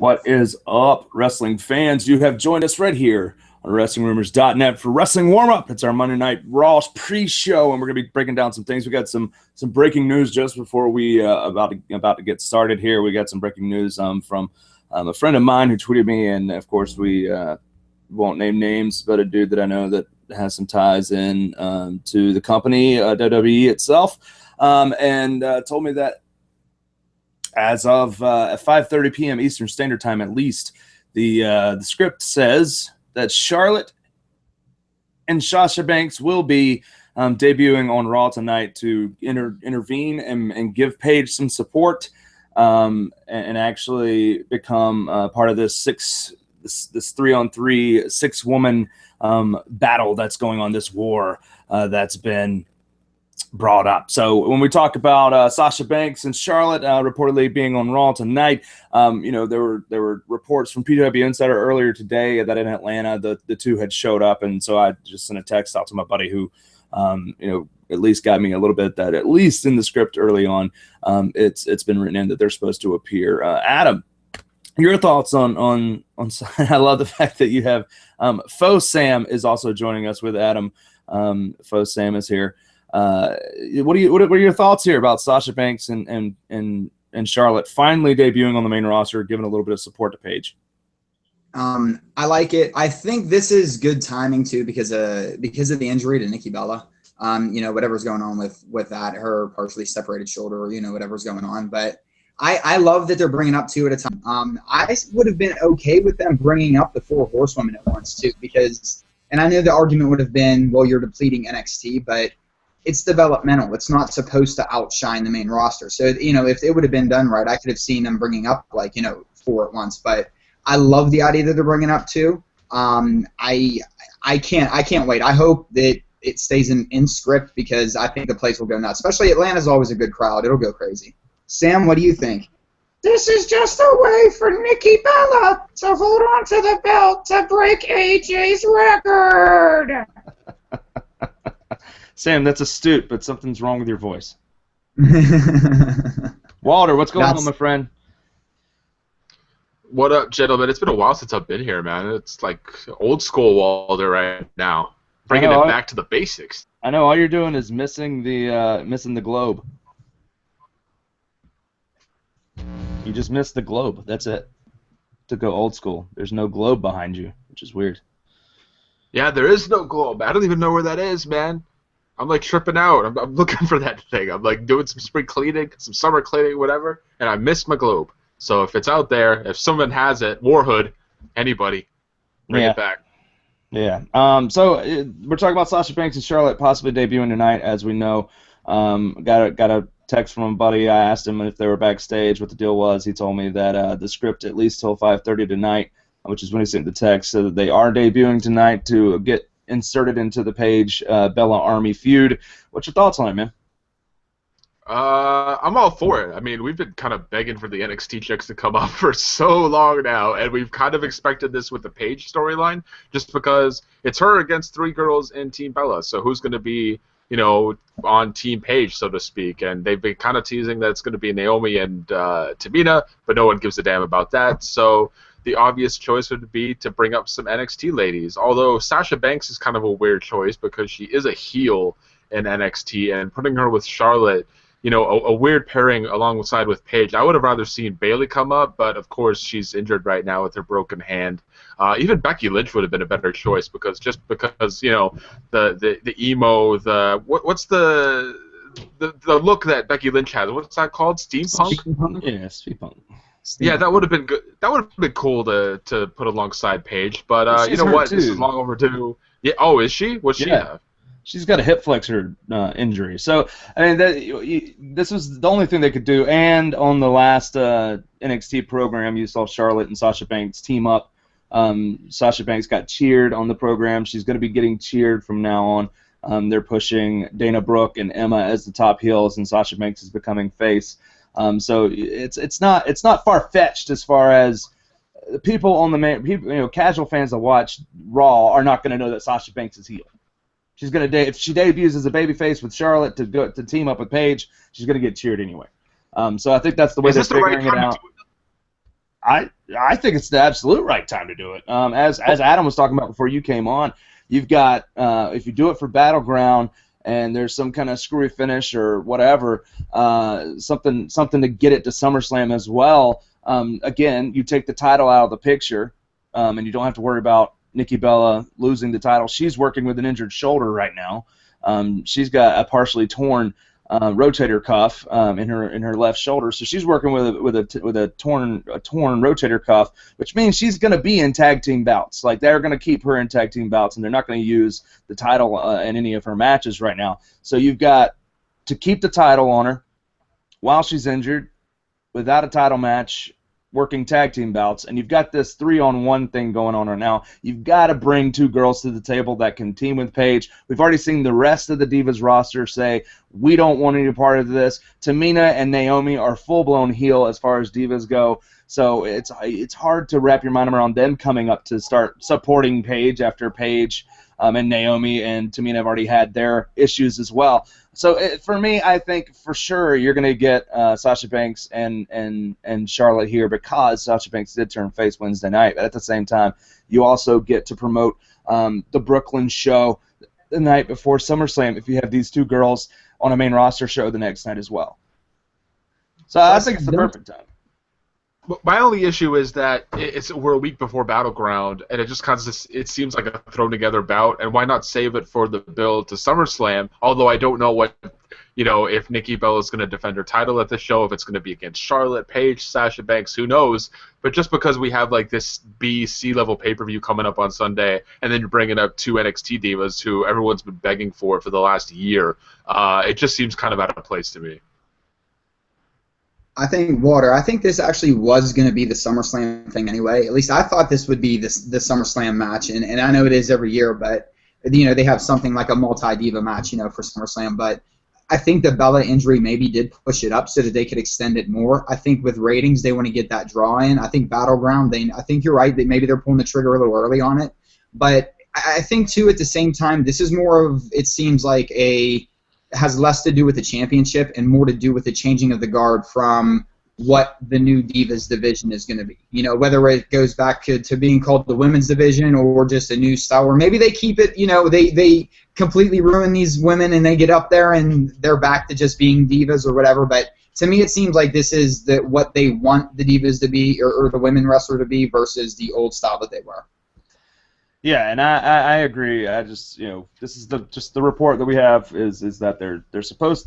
What is up, wrestling fans? You have joined us right here on WrestlingRumors.net for Wrestling Warm-Up. It's our Monday Night Raw pre-show, and we're going to be breaking down some things. We got some breaking news just before we about to get started here. We got some breaking news from a friend of mine who tweeted me, and of course we won't name names, but a dude that I know that has some ties in to the company, WWE itself, and told me that as of at 5:30 p.m. Eastern Standard Time, at least, the script says that Charlotte and Sasha Banks will be debuting on Raw tonight to intervene and give Paige some support, and actually become part of this 3-on-3 6-woman battle that's going on, this war that's been brought up. So when we talk about Sasha Banks and Charlotte reportedly being on Raw tonight, there were reports from PW Insider earlier today that in Atlanta the two had showed up, and so I just sent a text out to my buddy who at least got me a little bit that at least in the script early on it's been written in that they're supposed to appear. Adam, your thoughts on I love the fact that you have Faux Sam is also joining us with Adam. Faux Sam is here. What are your thoughts here about Sasha Banks and Charlotte finally debuting on the main roster, giving a little bit of support to Paige? I like it. I think this is good timing too because of the injury to Nikki Bella. Whatever's going on with that, her partially separated shoulder, whatever's going on. But I love that they're bringing up two at a time. I would have been okay with them bringing up the 4 horsewomen at once too, and I know the argument would have been, well, you're depleting NXT, but it's developmental. It's not supposed to outshine the main roster. So, if it would have been done right, I could have seen them bringing up 4 at once. But I love the idea that they're bringing up 2. I can't wait. I hope that it stays in script because I think the place will go nuts. Especially Atlanta's always a good crowd. It'll go crazy. Sam, what do you think? This is just a way for Nikki Bella to hold on to the belt to break AJ's record. Sam, that's astute, but something's wrong with your voice. Walter, what's going on, my friend? What up, gentlemen? It's been a while since I've been here, man. It's like old school Walter right now, bringing it back to the basics. I know all you're doing is missing the globe. You just missed the globe. That's it. To go old school. There's no globe behind you, which is weird. Yeah, there is no globe. I don't even know where that is, man. I'm like tripping out. I'm looking for that thing. I'm like doing some spring cleaning, some summer cleaning, whatever, and I missed my globe. So if it's out there, if someone has it, Warhood, anybody, bring it back. Yeah. So we're talking about Sasha Banks and Charlotte possibly debuting tonight, as we know. Got a text from a buddy. I asked him if they were backstage, what the deal was. He told me that the script at least till 5:30 tonight, which is when he sent the text, so that they are debuting tonight to get inserted into the Paige Bella Army feud. What's your thoughts on it, man? I'm all for it. I mean, we've been kind of begging for the NXT chicks to come up for so long now, and we've kind of expected this with the Paige storyline, just because it's her against 3 girls in Team Bella. So who's going to be, on Team Paige, so to speak? And they've been kind of teasing that it's going to be Naomi and Tamina, but no one gives a damn about that. So the obvious choice would be to bring up some NXT ladies, although Sasha Banks is kind of a weird choice because she is a heel in NXT, and putting her with Charlotte, a weird pairing alongside with Paige. I would have rather seen Bayley come up, but of course she's injured right now with her broken hand. Even Becky Lynch would have been a better choice because the emo, what's the look that Becky Lynch has? What's that called? Steampunk? Yeah, steampunk. Yeah, that would have been good. That would have been cool to put alongside Paige. But you know what? This is long overdue. Yeah. Oh, is she? What's she have? She's got a hip flexor injury. So I mean, this was the only thing they could do. And on the last NXT program, you saw Charlotte and Sasha Banks team up. Sasha Banks got cheered on the program. She's going to be getting cheered from now on. They're pushing Dana Brooke and Emma as the top heels, and Sasha Banks is becoming face. So it's not far-fetched as far as people on the casual fans that watch Raw are not going to know that Sasha Banks is heel. She's going to if she debuts as a babyface with Charlotte to team up with Paige, she's going to get cheered anyway. So I think that's the way they're figuring it out. I think it's the absolute right time to do it. As Adam was talking about before you came on, you've got if you do it for Battleground and there's some kind of screwy finish or whatever, something to get it to SummerSlam as well. Again, you take the title out of the picture, and you don't have to worry about Nikki Bella losing the title. She's working with an injured shoulder right now. She's got a partially torn rotator cuff in her left shoulder, so she's working with a torn rotator cuff, which means she's going to be in tag team bouts. Like, they're going to keep her in tag team bouts, and they're not going to use the title in any of her matches right now. So you've got to keep the title on her while she's injured, without a title match, working tag team bouts, and you've got this 3-on-1 thing going on right now. You've got to bring two girls to the table that can team with Paige. We've already seen the rest of the Divas roster say, we don't want any part of this. Tamina and Naomi are full-blown heel as far as Divas go, so it's hard to wrap your mind around them coming up to start supporting Paige after Paige and Naomi and Tamina have already had their issues as well. So for me, I think for sure you're going to get Sasha Banks and Charlotte here, because Sasha Banks did turn face Wednesday night. But at the same time, you also get to promote the Brooklyn show the night before SummerSlam if you have these two girls on a main roster show the next night as well. So I think it's the perfect time. My only issue is that we're a week before Battleground, and it just it seems like a thrown together bout. And why not save it for the build to SummerSlam? Although I don't know if Nikki Bella is going to defend her title at the show, if it's going to be against Charlotte, Paige, Sasha Banks, who knows? But just because we have like this C level pay-per-view coming up on Sunday, and then you're bringing up two NXT divas who everyone's been begging for the last year, it just seems kind of out of place to me. I think this actually was going to be the SummerSlam thing anyway. At least I thought this would be the SummerSlam match, and I know it is every year, but they have something like a multi-diva match, for SummerSlam. But I think the Bella injury maybe did push it up so that they could extend it more. I think with ratings, they want to get that draw in. I think Battleground, I think you're right that maybe they're pulling the trigger a little early on it. But I think too, at the same time, this is more of, it seems like has less to do with the championship and more to do with the changing of the guard from what the new Divas division is going to be. Whether it goes back to being called the women's division or just a new style, or maybe they keep it, they completely ruin these women and they get up there and they're back to just being divas or whatever. But to me, it seems like this is what they want the Divas to be, or the women wrestler to be, versus the old style that they were. Yeah, and I agree. I just this is the report that we have is that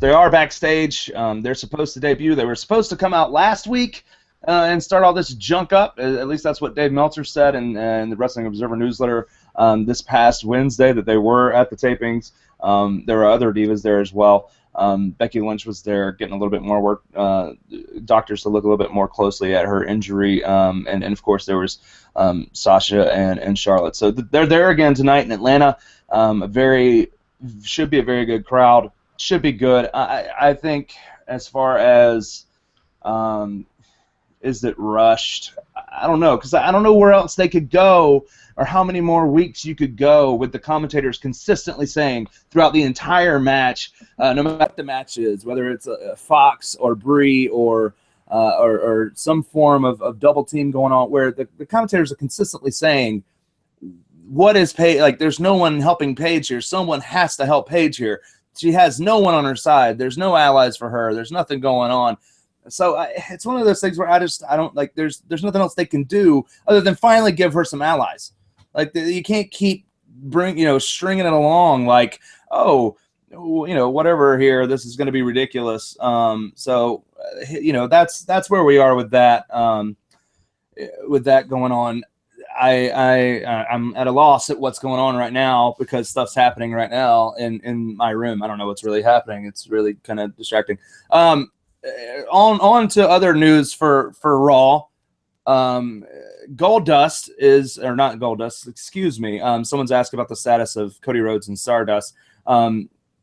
they are backstage. They're supposed to debut. They were supposed to come out last week and start all this junk up. At least that's what Dave Meltzer said in the Wrestling Observer newsletter this past Wednesday, that they were at the tapings. There were other divas there as well. Becky Lynch was there getting a little bit more work, doctors to look a little bit more closely at her injury, and of course there was Sasha and Charlotte. So they're there again tonight in Atlanta. Should be a very good crowd. Should be good. I think as far as is it rushed? I don't know, because I don't know where else they could go, or how many more weeks you could go with the commentators consistently saying throughout the entire match, no matter what the match is, whether it's a Fox or Brie or some form of double team going on, where the commentators are consistently saying, what is Paige? Like, there's no one helping Paige here. Someone has to help Paige here. She has no one on her side. There's no allies for her. There's nothing going on. So it's one of those things where I don't like. There's nothing else they can do other than finally give her some allies. Like, you can't keep stringing it along like, whatever here. This is going to be ridiculous. So that's where we are with that. With that going on, I'm at a loss at what's going on right now, because stuff's happening right now in my room. I don't know what's really happening. It's really kind of distracting. On to other news for Raw. Goldust is, or not Goldust, excuse me. Someone's asked about the status of Cody Rhodes and Stardust.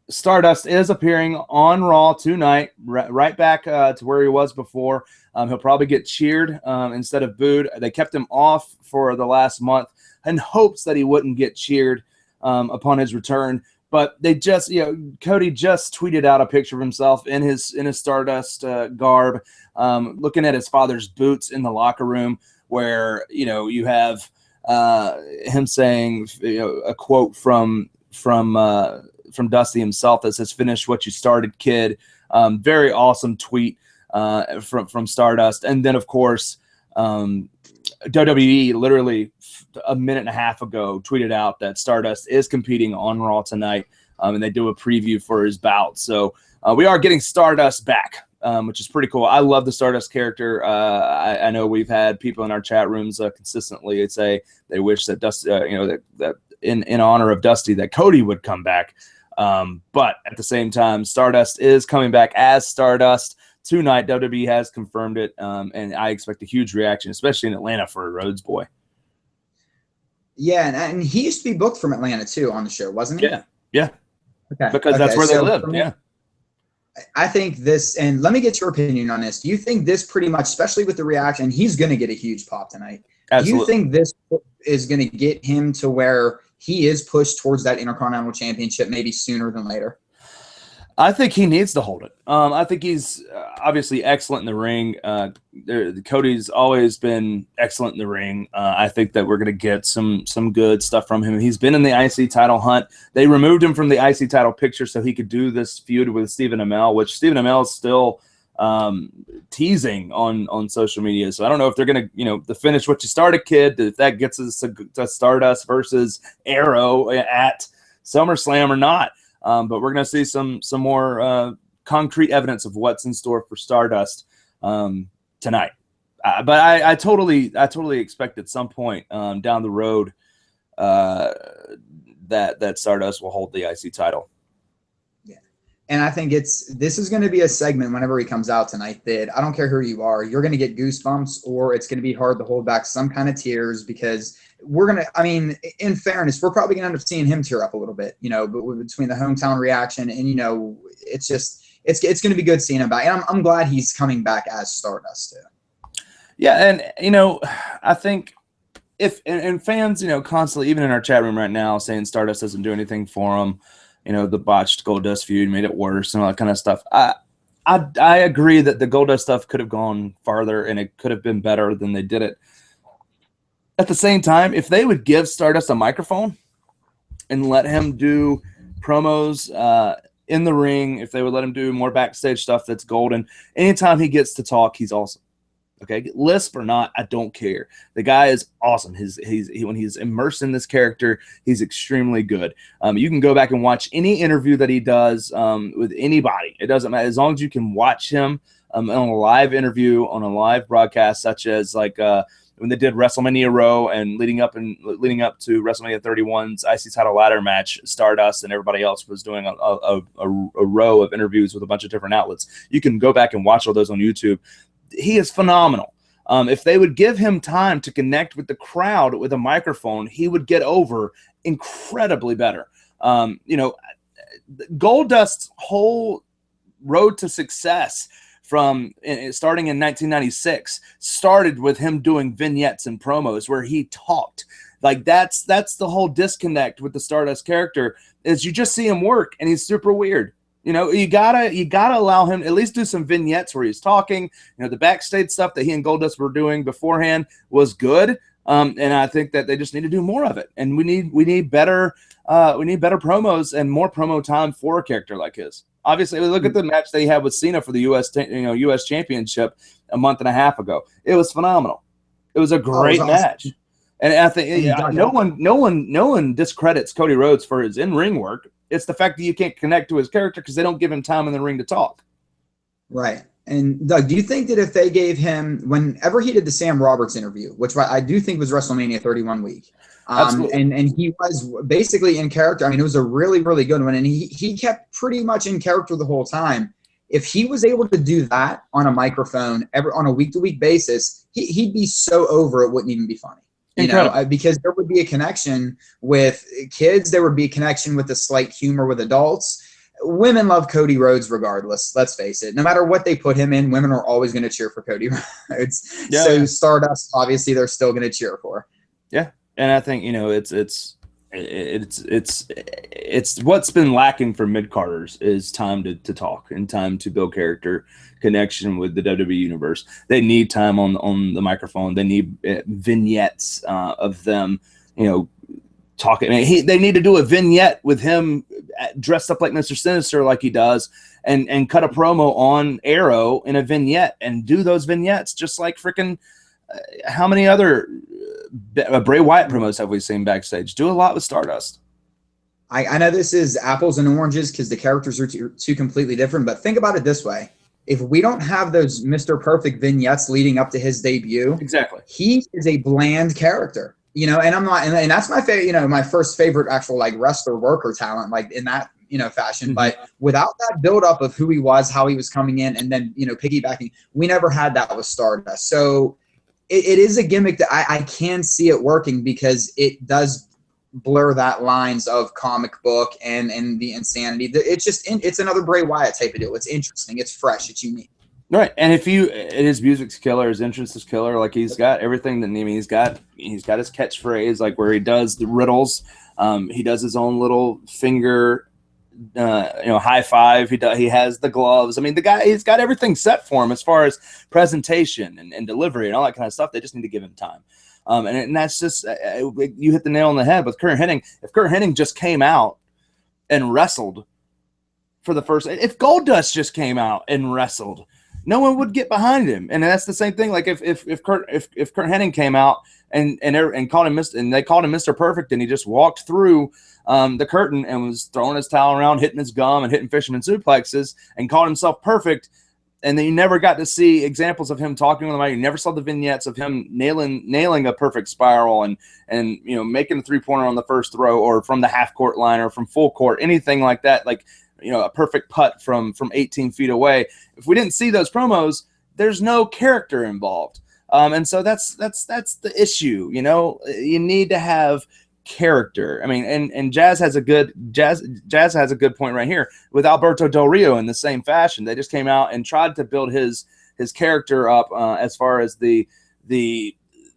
Stardust is appearing on Raw tonight, right back to where he was before. He'll probably get cheered instead of booed. They kept him off for the last month in hopes that he wouldn't get cheered upon his return. But they just, Cody just tweeted out a picture of himself in his Stardust garb, looking at his father's boots in the locker room, where you have him saying a quote from Dusty himself that says, "Finish what you started, kid." Very awesome tweet from Stardust, and then of course WWE literally a minute and a half ago tweeted out that Stardust is competing on Raw tonight, and they do a preview for his bout. So we are getting Stardust back, which is pretty cool. I love the Stardust character. I know we've had people in our chat rooms consistently say they wish that Dusty, that in honor of Dusty, that Cody would come back. But at the same time, Stardust is coming back as Stardust tonight. WWE has confirmed it, and I expect a huge reaction, especially in Atlanta for a Rhodes boy. Yeah, and he used to be booked from Atlanta too on the show, wasn't he? Yeah. Okay. Because that's where they live. Yeah. I think this, and let me get your opinion on this. Do you think this pretty much, especially with the reaction, he's going to get a huge pop tonight? Absolutely. Do you think this is going to get him to where he is pushed towards that Intercontinental Championship maybe sooner than later? I think he needs to hold it. I think he's obviously excellent in the ring. Cody's always been excellent in the ring. I think that we're going to get some good stuff from him. He's been in the IC title hunt. They removed him from the IC title picture so he could do this feud with Stephen Amell, which Stephen Amell is still teasing on social media. So I don't know if they're going to, the finish what you started, kid, if that gets us to Stardust versus Arrow at SummerSlam or not. But we're going to see some more concrete evidence of what's in store for Stardust tonight. But I totally expect at some point down the road that Stardust will hold the IC title. Yeah, and I think this is going to be a segment whenever he comes out tonight that I don't care who you are, you're going to get goosebumps, or it's going to be hard to hold back some kind of tears, because we're going to, I mean, in fairness, we're probably going to end up seeing him tear up a little bit, but between the hometown reaction and, it's just, it's going to be good seeing him back. And I'm glad he's coming back as Stardust too. Yeah. And, I think and fans, constantly, even in our chat room right now, saying Stardust doesn't do anything for him, the botched Goldust feud made it worse and all that kind of stuff. I agree that the Goldust stuff could have gone farther and it could have been better than they did it. At the same time, if they would give Stardust a microphone and let him do promos in the ring, if they would let him do more backstage stuff, that's golden. Anytime he gets to talk, he's awesome. Okay, lisp or not, I don't care. The guy is awesome. When he's immersed in this character, he's extremely good. You can go back and watch any interview that he does with anybody. It doesn't matter, as long as you can watch him on a live interview, on a live broadcast, such as like when they did WrestleMania Row and leading up to WrestleMania 31's IC title ladder match, Stardust and everybody else was doing a row of interviews with a bunch of different outlets. You can go back and watch all those on YouTube. He is phenomenal. If they would give him time to connect with the crowd with a microphone, he would get over incredibly better. Goldust's whole road to success from starting in 1996 started with him doing vignettes and promos where he talked. Like that's the whole disconnect with the Stardust character, is you just see him work and he's super weird. You gotta allow him at least do some vignettes where he's talking. The backstage stuff that he and Goldust were doing beforehand was good. And I think that they just need to do more of it. And we need better promos and more promo time for a character like his. Obviously, look at the match they had with Cena for the U.S. Championship a month and a half ago. It was phenomenal. It was a great match, and I think no one discredits Cody Rhodes for his in-ring work. It's the fact that you can't connect to his character because they don't give him time in the ring to talk. Right. And Doug, do you think that if they gave him, whenever he did the Sam Roberts interview, which I do think was WrestleMania 31 week, and he was basically in character. I mean, it was a really, really good one. And he kept pretty much in character the whole time. If he was able to do that on a microphone on a week-to-week basis, he'd be so over it wouldn't even be funny. Because there would be a connection with kids. There would be a connection with a slight humor with adults. Women love Cody Rhodes regardless. Let's face it. No matter what they put him in, women are always going to cheer for Cody Rhodes. Stardust, obviously, they're still going to cheer for. Yeah, and I think it's it's what's been lacking for mid-carders is time to talk and time to build character connection with the WWE universe. They need time on the microphone. They need vignettes of them, talking. I mean, they need to do a vignette with him dressed up like Mr. Sinister, like he does, and cut a promo on Arrow in a vignette and do those vignettes just like freaking. How many other Bray Wyatt promos have we seen backstage? Do a lot with Stardust. I know this is apples and oranges because the characters are two completely different, but think about it this way. If we don't have those Mr. Perfect vignettes leading up to his debut, exactly, he is a bland character, and I'm not, and that's my favorite, my first favorite actual like wrestler worker talent, like in that, fashion. Mm-hmm. But without that buildup of who he was, how he was coming in, and then, piggybacking, we never had that with Stardust. So it is a gimmick that I can see it working because it does blur that lines of comic book and the insanity. It's another Bray Wyatt type of deal. It's interesting. It's fresh. It's unique. Right. And his music's killer, his entrance is killer. Like he's got everything that he's got his catchphrase, like where he does the riddles. He does his own little finger, high five. He has the gloves. I mean, the guy, he's got everything set for him as far as presentation and delivery and all that kind of stuff. They just need to give him time. And that's just, you hit the nail on the head with Curt Hennig. If Curt Hennig just came out and wrestled for the first, if Goldust just came out and wrestled, no one would get behind him. And that's the same thing. Like if Curt Hennig came out and called him and they called him Mr. Perfect, and he just walked through the curtain and was throwing his towel around, hitting his gum and hitting fisherman suplexes and called himself perfect. And then you never got to see examples of him talking with the mic. You never saw the vignettes of him nailing a perfect spiral and making a 3-pointer on the first throw or from the half court line or from full court, anything like that. Like, a perfect putt from 18 feet away. If we didn't see those promos, there's no character involved. And so that's the issue. You need to have character. I mean, and Jazz has a good point right here with Alberto Del Rio in the same fashion. They just came out and tried to build his character up as far as the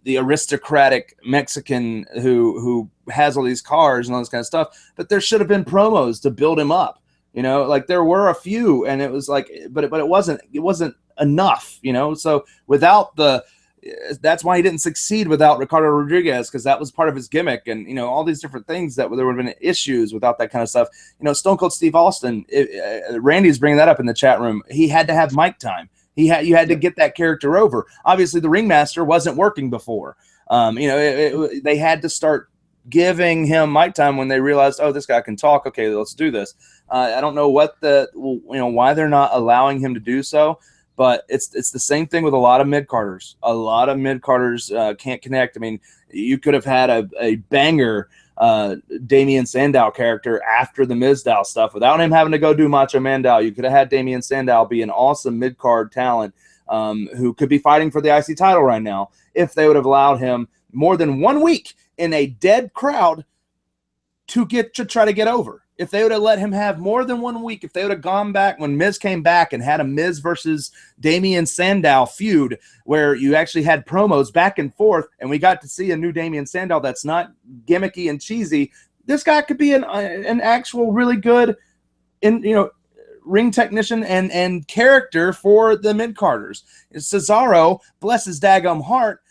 aristocratic Mexican who has all these cars and all this kind of stuff. But there should have been promos to build him up. Like there were a few, and it was like, but it wasn't enough. So without that's why he didn't succeed without Ricardo Rodriguez, because that was part of his gimmick, and all these different things that there would have been issues without that kind of stuff. Stone Cold Steve Austin, Randy's bringing that up in the chat room. He had to have mic time. You had to get that character over. Obviously, the ringmaster wasn't working before. They had to start giving him mic time when they realized, oh, this guy can talk. Okay, let's do this. I don't know why they're not allowing him to do so. But it's the same thing with a lot of mid-carders. A lot of mid-carders can't connect. I mean, you could have had a banger Damian Sandow character after the Mizdow stuff without him having to go do Macho Man Dow. You could have had Damian Sandow be an awesome mid-card talent who could be fighting for the IC title right now if they would have allowed him more than 1 week in a dead crowd to try to get over. If they would have let him have more than 1 week, if they would have gone back when Miz came back and had a Miz versus Damian Sandow feud where you actually had promos back and forth and we got to see a new Damian Sandow that's not gimmicky and cheesy, this guy could be an actual really good ring technician and character for the mid-carders. Cesaro, bless his daggum heart,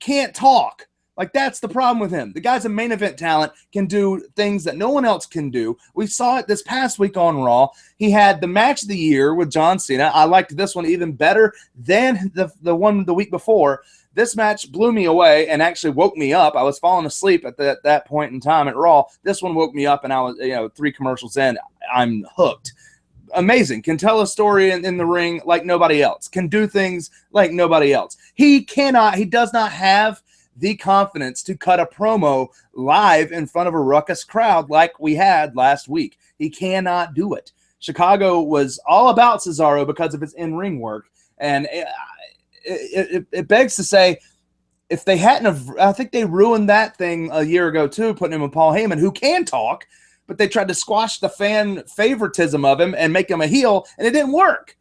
can't talk. Like, that's the problem with him. The guy's a main event talent, can do things that no one else can do. We saw it this past week on Raw. He had the match of the year with John Cena. I liked this one even better than the one the week before. This match blew me away and actually woke me up. I was falling asleep at that point in time at Raw. This one woke me up, and I was 3 commercials in. I'm hooked. Amazing. Can tell a story in the ring like nobody else. Can do things like nobody else. He does not have the confidence to cut a promo live in front of a ruckus crowd like we had last week. He cannot do it. Chicago was all about Cesaro because of his in-ring work, and it begs to say, if they hadn't I think they ruined that thing a year ago too, putting him with Paul Heyman, who can talk, but they tried to squash the fan favoritism of him and make him a heel, and it didn't work.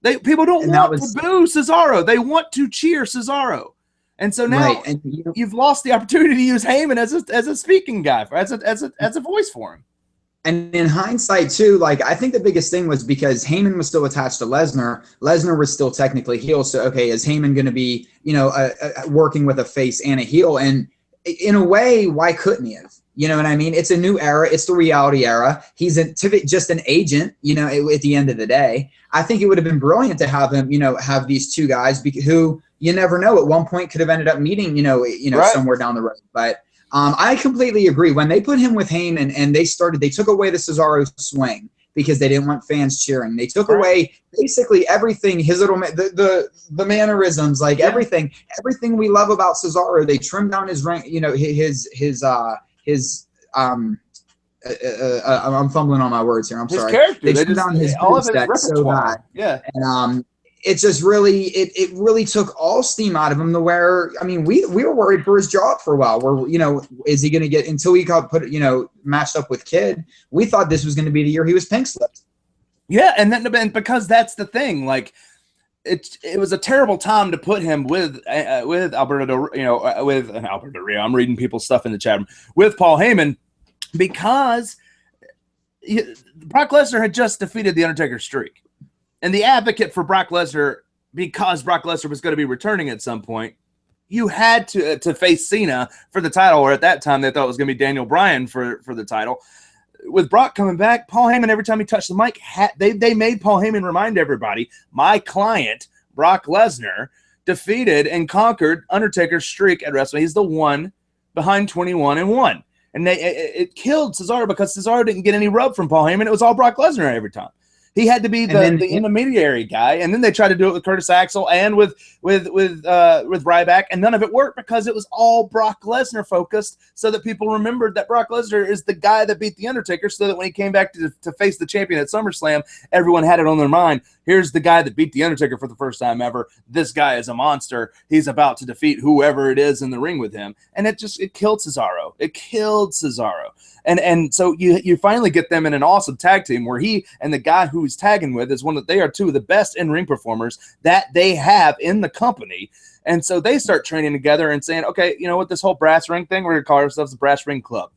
People don't want to boo Cesaro. They want to cheer Cesaro. And so now you've lost the opportunity to use Heyman as a speaking guy, as a voice for him. And in hindsight, too, like I think the biggest thing was because Heyman was still attached to Lesnar. Lesnar was still technically heel. So, okay, is Heyman going to be, working with a face and a heel? And in a way, why couldn't he have? You know what I mean? It's a new era. It's the reality era. He's just an agent, at the end of the day. I think it would have been brilliant to have him, have these two guys who you never know at one point could have ended up meeting, Right. somewhere down the road. But I completely agree. When they put him with Heyman and they took away the Cesaro swing because they didn't want fans cheering. They took away basically everything, his little the mannerisms, like everything we love about Cesaro. They trimmed down his rank, I'm fumbling on my words here. I'm sorry. Character. They trimmed down his all of his repertoire. So that, yeah. And it just really it really took all steam out of him to where, I mean, we were worried for his job for a while. Where, is he going to get, until he got matched up with Kid, we thought this was going to be the year he was pink slipped. Yeah, and because that's the thing, like it was a terrible time to put him with Alberto, with Alberto Rio. I'm reading people's stuff in the chat room with Paul Heyman because Brock Lesnar had just defeated the Undertaker's streak. And the advocate for Brock Lesnar, because Brock Lesnar was going to be returning at some point, you had to face Cena for the title, or at that time they thought it was going to be Daniel Bryan for the title. With Brock coming back, Paul Heyman, every time he touched the mic, they made Paul Heyman remind everybody, my client, Brock Lesnar, defeated and conquered Undertaker's streak at WrestleMania. He's the one behind 21-1. And it killed Cesaro because Cesaro didn't get any rub from Paul Heyman. It was all Brock Lesnar every time. He had to be the intermediary guy, and then they tried to do it with Curtis Axel and with Ryback, and none of it worked because it was all Brock Lesnar focused, so that people remembered that Brock Lesnar is the guy that beat the Undertaker, so that when he came back to face the champion at SummerSlam, everyone had it on their mind. Here's the guy that beat the Undertaker for the first time ever. This guy is a monster. He's about to defeat whoever it is in the ring with him, and it killed Cesaro. It killed Cesaro. And so you finally get them in an awesome tag team where he and the guy who he's tagging with is they are two of the best in-ring performers that they have in the company. And so they start training together and saying, okay, you know what, this whole brass ring thing, we're going to call ourselves the Brass Ring Club.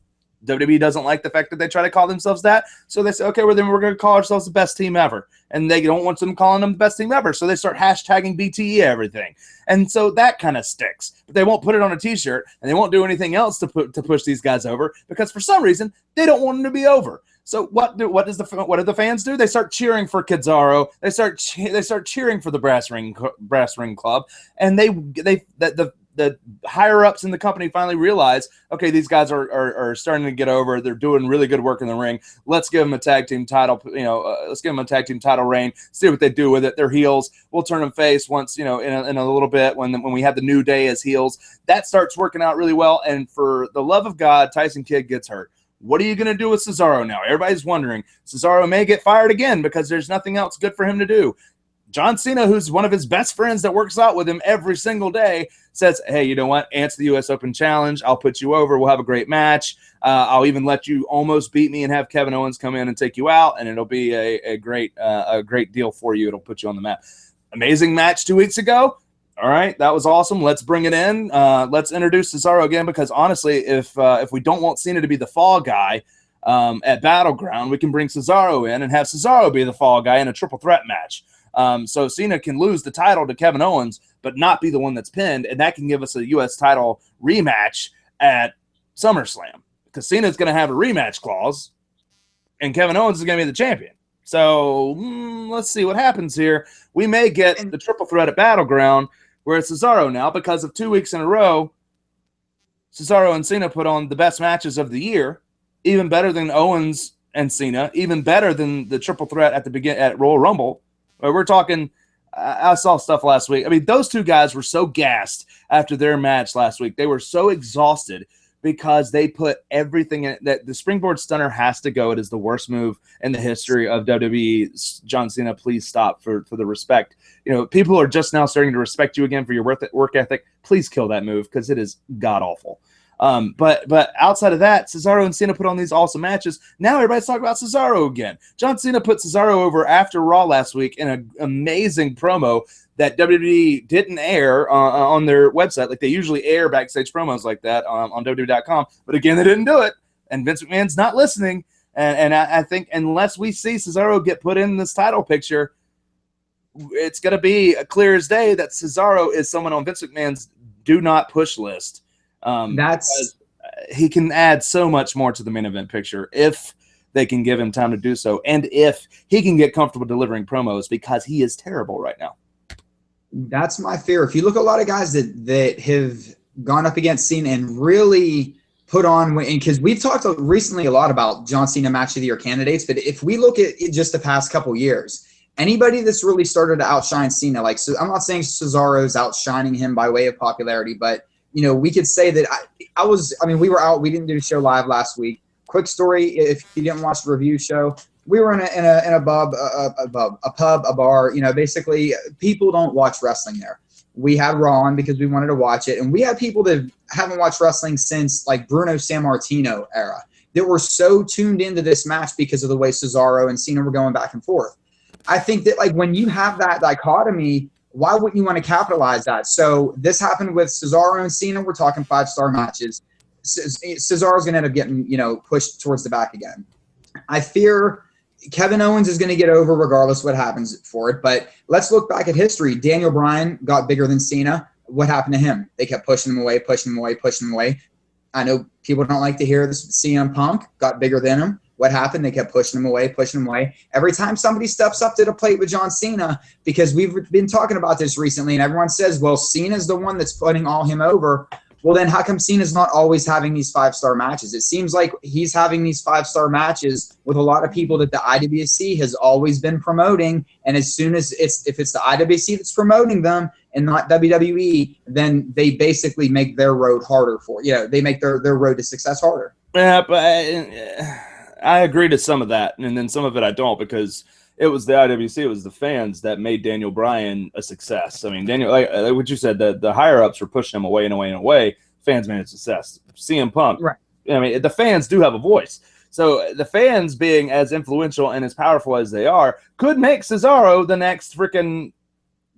WWE doesn't like the fact that they try to call themselves that. So they say, okay, well, then we're going to call ourselves the best team ever. And they don't want them calling them the best team ever. So they start hashtagging BTE everything. And so that kind of sticks. But they won't put it on a T-shirt, and they won't do anything else to push these guys over because for some reason they don't want them to be over. So what do the fans do? They start cheering for Cesaro. They start cheering for the Brass Ring Club, and the higher ups in the company finally realize, okay, these guys are starting to get over. They're doing really good work in the ring. Let's give them a tag team title. Let's give them a tag team title reign. See what they do with it. They're heels. We'll turn them face once, in a little bit when we have the New Day as heels. That starts working out really well. And for the love of God, Tyson Kidd gets hurt. What are you going to do with Cesaro now? Everybody's wondering. Cesaro may get fired again because there's nothing else good for him to do. John Cena, who's one of his best friends that works out with him every single day, says, hey, you know what? Answer the U.S. Open Challenge. I'll put you over. We'll have a great match. I'll even let you almost beat me and have Kevin Owens come in and take you out, and it'll be a great deal for you. It'll put you on the map. Amazing match 2 weeks ago. All right, that was awesome. Let's bring it in. Let's introduce Cesaro again because, honestly, if we don't want Cena to be the fall guy at Battleground, we can bring Cesaro in and have Cesaro be the fall guy in a triple threat match. So Cena can lose the title to Kevin Owens, but not be the one that's pinned, and that can give us a U.S. title rematch at SummerSlam because Cena's going to have a rematch clause, and Kevin Owens is going to be the champion. So let's see what happens here. We may get the triple threat at Battleground where it's Cesaro now because of 2 weeks in a row, Cesaro and Cena put on the best matches of the year, even better than Owens and Cena, even better than the triple threat at Royal Rumble. We're talking, I saw stuff last week. I mean, those two guys were so gassed after their match last week. They were so exhausted because they put everything in it. That the springboard stunner has to go. It is the worst move in the history of WWE. John Cena, please stop for the respect. People are just now starting to respect you again for your work ethic. Please kill that move because it is god-awful. But outside of that, Cesaro and Cena put on these awesome matches. Now everybody's talking about Cesaro again. John Cena put Cesaro over after Raw last week in an amazing promo that WWE didn't air on their website. Like they usually air backstage promos like that on WWE.com. But again, they didn't do it. And Vince McMahon's not listening. And I think unless we see Cesaro get put in this title picture, it's going to be clear as day that Cesaro is someone on Vince McMahon's do not push list. That's he can add so much more to the main event picture if they can give him time to do so, and if he can get comfortable delivering promos, because he is terrible right now. That's my fear. If you look at a lot of guys that have gone up against Cena and really put on, because we've talked recently a lot about John Cena match of the year candidates, but if we look at just the past couple years, anybody that's really started to outshine Cena, like, so I'm not saying Cesaro's outshining him by way of popularity, but we could say that we were out. We didn't do a show live last week. Quick story: if you didn't watch the review show, we were in a pub, a bar. Basically, people don't watch wrestling there. We had Raw on because we wanted to watch it, and we had people that haven't watched wrestling since like Bruno Sammartino era that were so tuned into this match because of the way Cesaro and Cena were going back and forth. I think that like when you have that dichotomy, why wouldn't you want to capitalize that? So this happened with Cesaro and Cena. We're talking 5-star matches. Cesaro's going to end up getting, pushed towards the back again. I fear Kevin Owens is going to get over regardless what happens for it. But let's look back at history. Daniel Bryan got bigger than Cena. What happened to him? They kept pushing him away, pushing him away, pushing him away. I know people don't like to hear this. CM Punk got bigger than him. What happened? They kept pushing him away, pushing him away. Every time somebody steps up to the plate with John Cena, because we've been talking about this recently, and everyone says, well, Cena's the one that's putting all him over. Well, then how come Cena's not always having these 5-star matches? It seems like he's having these 5-star matches with a lot of people that the IWC has always been promoting. And as soon as if it's the IWC that's promoting them and not WWE, then they basically make their road harder they make their road to success harder. Yeah, but I agree to some of that, and then some of it I don't, because it was the IWC, it was the fans that made Daniel Bryan a success. I mean, Daniel, like what you said, the higher ups were pushing him away and away and away. Fans made it a success. CM Punk, right? I mean, the fans do have a voice. So the fans, being as influential and as powerful as they are, could make Cesaro the next freaking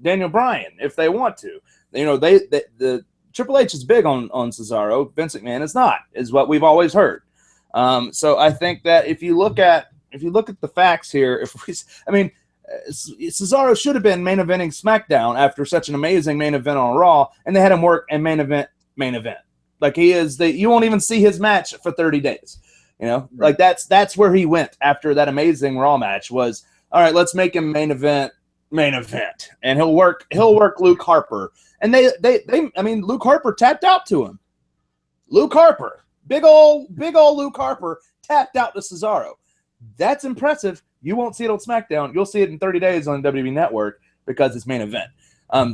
Daniel Bryan if they want to. The Triple H is big on Cesaro. Vince McMahon is not, is what we've always heard. So I think that if you look at the facts here, Cesaro should have been main eventing SmackDown after such an amazing main event on Raw, and they had him work in main event. Like he is you won't even see his match for 30 days. Like that's where he went after that amazing Raw match was, all right, let's make him main event, and he'll work Luke Harper. And Luke Harper tapped out to him. Luke Harper. Big old Luke Harper tapped out to Cesaro. That's impressive. You won't see it on SmackDown. You'll see it in 30 days on WWE Network because it's main event.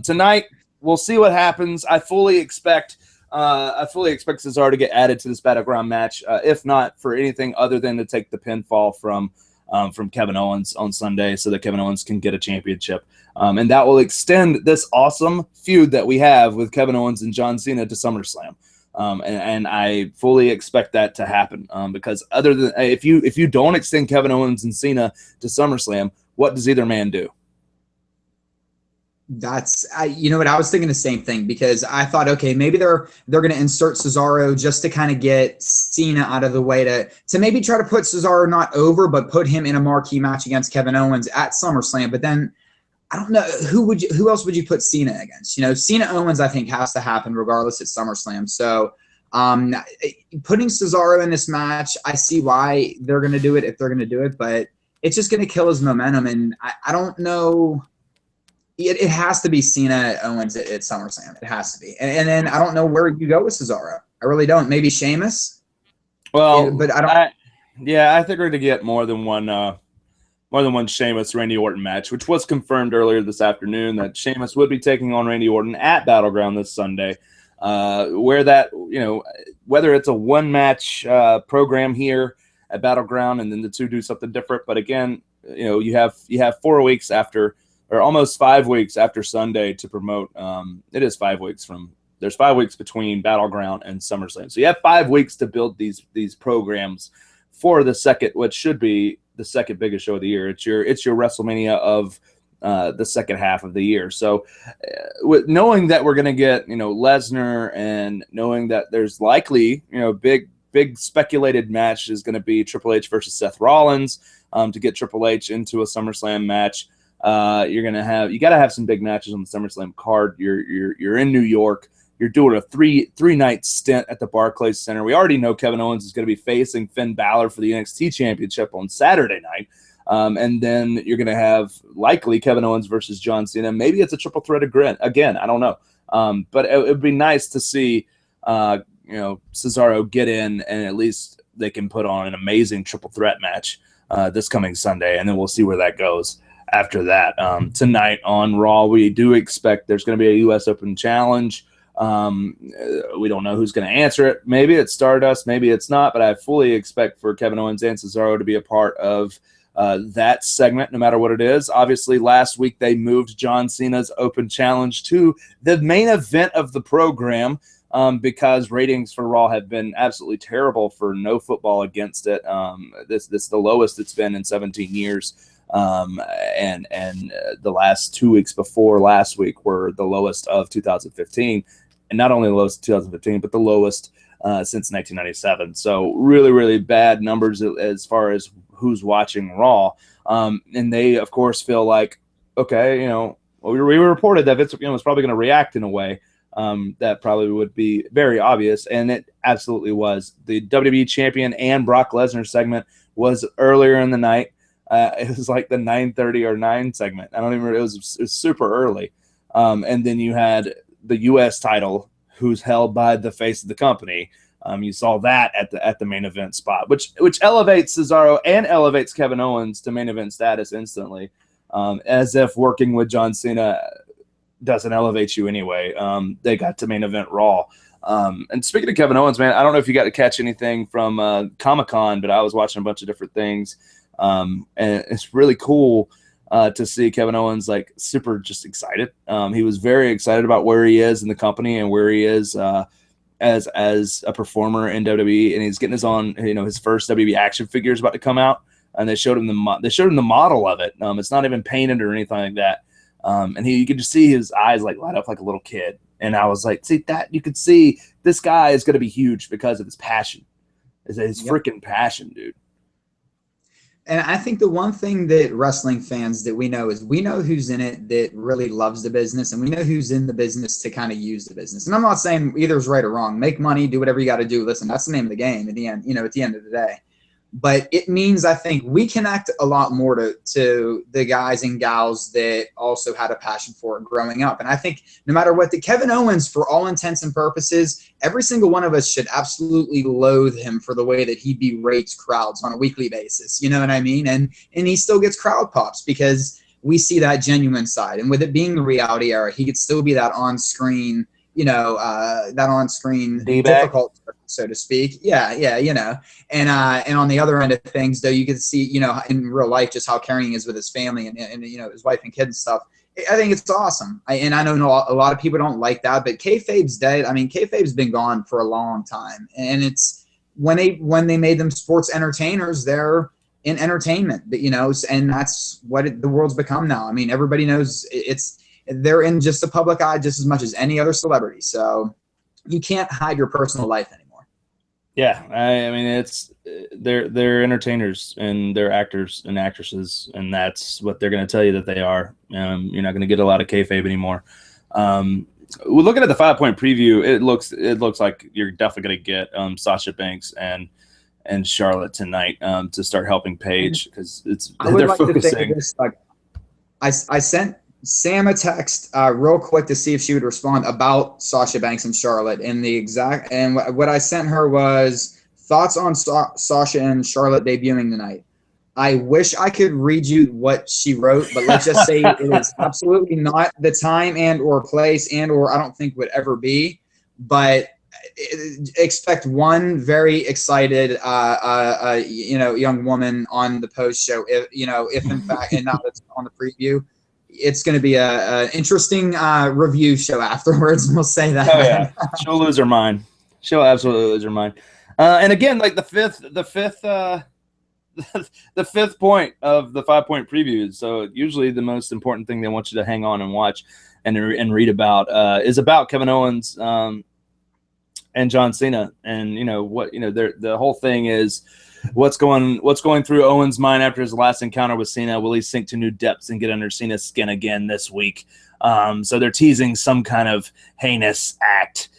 Tonight, we'll see what happens. I fully expect Cesaro to get added to this Battleground match, if not for anything other than to take the pinfall from Kevin Owens on Sunday so that Kevin Owens can get a championship. And that will extend this awesome feud that we have with Kevin Owens and John Cena to SummerSlam. And I fully expect that to happen because other than if you don't extend Kevin Owens and Cena to SummerSlam, what does either man do? What I was thinking the same thing, because I thought, okay, maybe they're going to insert Cesaro just to kind of get Cena out of the way to maybe try to put Cesaro not over, but put him in a marquee match against Kevin Owens at SummerSlam. But then I don't know who else would you put Cena against? Cena Owens I think has to happen regardless at SummerSlam. So putting Cesaro in this match, I see why they're going to do it if they're going to do it, but it's just going to kill his momentum. And I don't know. It has to be Cena Owens at SummerSlam. It has to be. And then I don't know where you go with Cesaro. I really don't. Maybe Sheamus. Well, but I don't. I think we're going to get more than one Sheamus Randy Orton match, which was confirmed earlier this afternoon that Sheamus would be taking on Randy Orton at Battleground this Sunday. Where that, whether it's a one match program here at Battleground and then the two do something different. But again, you have 4 weeks after, or almost 5 weeks after Sunday to promote. It is 5 weeks there's 5 weeks between Battleground and SummerSlam. So you have 5 weeks to build these programs for the second, what should be the second biggest show of the year. It's your WrestleMania of the second half of the year. So with knowing that we're going to get, Lesnar, and knowing that there's likely, big big speculated match is going to be Triple H versus Seth Rollins to get Triple H into a SummerSlam match. You got to have some big matches on the SummerSlam card. You're in New York. You're doing a three-night stint at the Barclays Center. We already know Kevin Owens is going to be facing Finn Balor for the NXT Championship on Saturday night. And then you're going to have likely Kevin Owens versus John Cena. Maybe it's a triple threat again. I don't know. But it would be nice to see, Cesaro get in, and at least they can put on an amazing triple threat match this coming Sunday. And then we'll see where that goes after that. Tonight on Raw, we do expect there's going to be a U.S. Open Challenge. We don't know who's going to answer it. Maybe it's Stardust, maybe it's not, but I fully expect for Kevin Owens and Cesaro to be a part of that segment, no matter what it is. Obviously, last week they moved John Cena's Open Challenge to the main event of the program because ratings for Raw have been absolutely terrible for no football against it. This is the lowest it's been in 17 years. And the last 2 weeks before last week were the lowest of 2015. And not only the lowest of 2015, but the lowest since 1997. So really, really bad numbers as far as who's watching Raw. And they, of course, feel like, okay, we reported that Vince was probably going to react in a way that probably would be very obvious. And it absolutely was. The WWE Champion and Brock Lesnar segment was earlier in the night. It was like the 9:30 or 9 segment. I don't even remember. It was super early. And then you had the U.S. title, who's held by the face of the company. You saw that at the main event spot, which elevates Cesaro and elevates Kevin Owens to main event status instantly, as if working with John Cena doesn't elevate you anyway. They got to main event Raw. And speaking of Kevin Owens, man, I don't know if you got to catch anything from Comic-Con, but I was watching a bunch of different things. And it's really cool to see Kevin Owens like super just excited. He was very excited about where he is in the company and where he is as a performer in WWE, and he's getting his first WWE action figure is about to come out, and they showed him the model of it. It's not even painted or anything like that. And you could just see his eyes like light up like a little kid. And I was like, see that you could see this guy is going to be huge because of his passion, his freaking passion, dude. And I think the one thing that wrestling fans that we know is we know who's in it that really loves the business, and we know who's in the business to kind of use the business. And I'm not saying either is right or wrong. Make money, do whatever you got to do. Listen, that's the name of the game at the end, at the end of the day. But it means I think we connect a lot more to the guys and gals that also had a passion for it growing up. And I think no matter what, Kevin Owens, for all intents and purposes, every single one of us should absolutely loathe him for the way that he berates crowds on a weekly basis. You know what I mean? And he still gets crowd pops because we see that genuine side. And with it being the reality era, he could still be that on-screen, difficult, so to speak. Yeah. And on the other end of things, though, you can see, in real life just how caring he is with his family and his wife and kids and stuff. I think it's awesome. I know a lot of people don't like that, but kayfabe's dead. I mean, kayfabe's been gone for a long time. And it's when they made them sports entertainers, they're in entertainment, and that's what the world's become now. I mean, everybody knows they're in just the public eye just as much as any other celebrity. So you can't hide your personal life anymore. Yeah, I mean, they're entertainers and they're actors and actresses, and that's what they're going to tell you that they are. You're not going to get a lot of kayfabe anymore. We're looking at the 5-point preview. It looks like you're definitely going to get Sasha Banks and Charlotte tonight to start helping Paige because they're focusing. I sent Sam a text real quick to see if she would respond about Sasha Banks and Charlotte. And what I sent her was thoughts on Sasha and Charlotte debuting tonight. I wish I could read you what she wrote, but let's just say it is absolutely not the time and or place and or I don't think would ever be. But expect one very excited young woman on the post show if in fact and not on the preview. It's going to be an interesting review show afterwards. We'll say that. Oh yeah, she'll lose her mind. She'll absolutely lose her mind. And again, like the fifth point of the 5-point previews. So usually the most important thing they want you to hang on and watch and read about is about Kevin Owens and John Cena. And the whole thing is what's going through Owens' mind after his last encounter with Cena. Will he sink to new depths and get under Cena's skin again this week? So they're teasing some kind of heinous act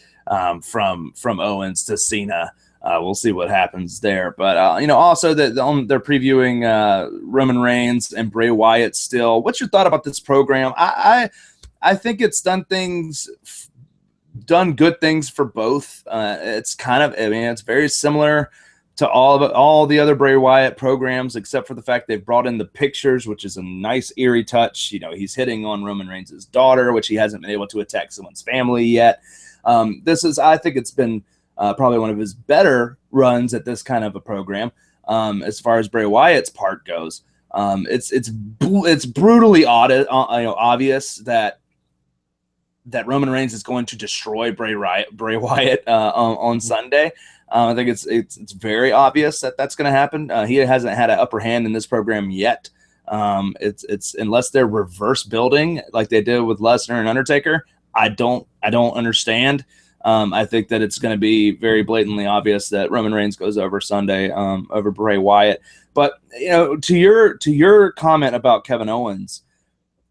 from Owens to Cena. We'll see what happens there. But also that they're previewing Roman Reigns and Bray Wyatt still. What's your thought about this program? I think it's done good things for both. It's it's very similar to all the other Bray Wyatt programs, except for the fact they've brought in the pictures, which is a nice eerie touch. He's hitting on Roman Reigns' daughter, which he hasn't been able to attack someone's family yet. I think it's been probably one of his better runs at this kind of a program. As far as Bray Wyatt's part goes, it's brutally obvious that Roman Reigns is going to destroy Bray Wyatt on Sunday. I think it's very obvious that that's going to happen. He hasn't had an upper hand in this program yet. It's unless they're reverse building like they did with Lesnar and Undertaker. I don't understand. I think that it's going to be very blatantly obvious that Roman Reigns goes over Sunday over Bray Wyatt. But to your comment about Kevin Owens,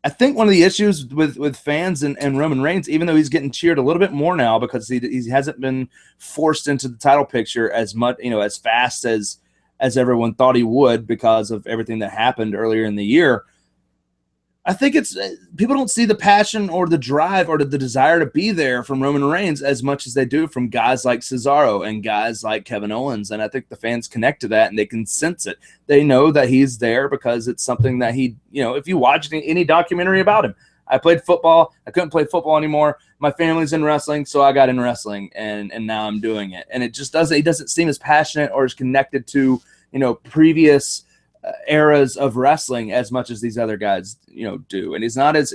I think one of the issues with fans and Roman Reigns, even though he's getting cheered a little bit more now because he hasn't been forced into the title picture as much, as fast as everyone thought he would because of everything that happened earlier in the year. I think it's people don't see the passion or the drive or the desire to be there from Roman Reigns as much as they do from guys like Cesaro and guys like Kevin Owens. And I think the fans connect to that and they can sense it. They know that he's there because it's something that if you watch any documentary about him, I played football. I couldn't play football anymore. My family's in wrestling, so I got in wrestling and now I'm doing it. And it just doesn't seem as passionate or as connected to, previous eras of wrestling as much as these other guys do, and he's not as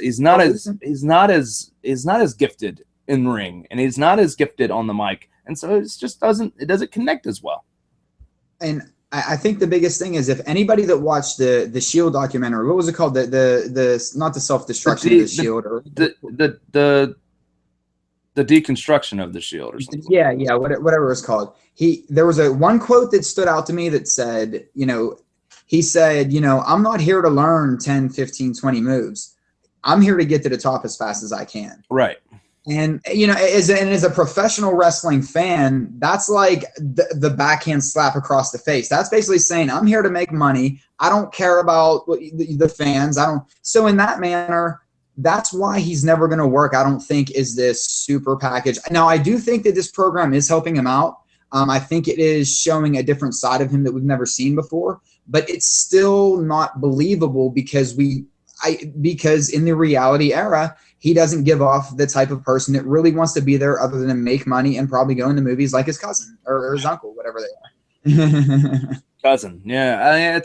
gifted in ring, and he's not as gifted on the mic, and so it doesn't connect as well. And I think the biggest thing is if anybody that watched the Shield documentary, what was it called, the not the self-destruction of the Shield, or the deconstruction of the Shield or something. Yeah, whatever it was called. There was one quote that stood out to me that said, he said, I'm not here to learn 10, 15, 20 moves. I'm here to get to the top as fast as I can. Right. And, as a professional wrestling fan, that's like the backhand slap across the face. That's basically saying, I'm here to make money. I don't care about the fans. So in that manner, that's why he's never going to work, I don't think, is this super package. Now, I do think that this program is helping him out. I think it is showing a different side of him that we've never seen before, but it's still not believable because in the reality era, he doesn't give off the type of person that really wants to be there other than make money and probably go into movies like his cousin or his uncle, whatever they are. Cousin. Yeah.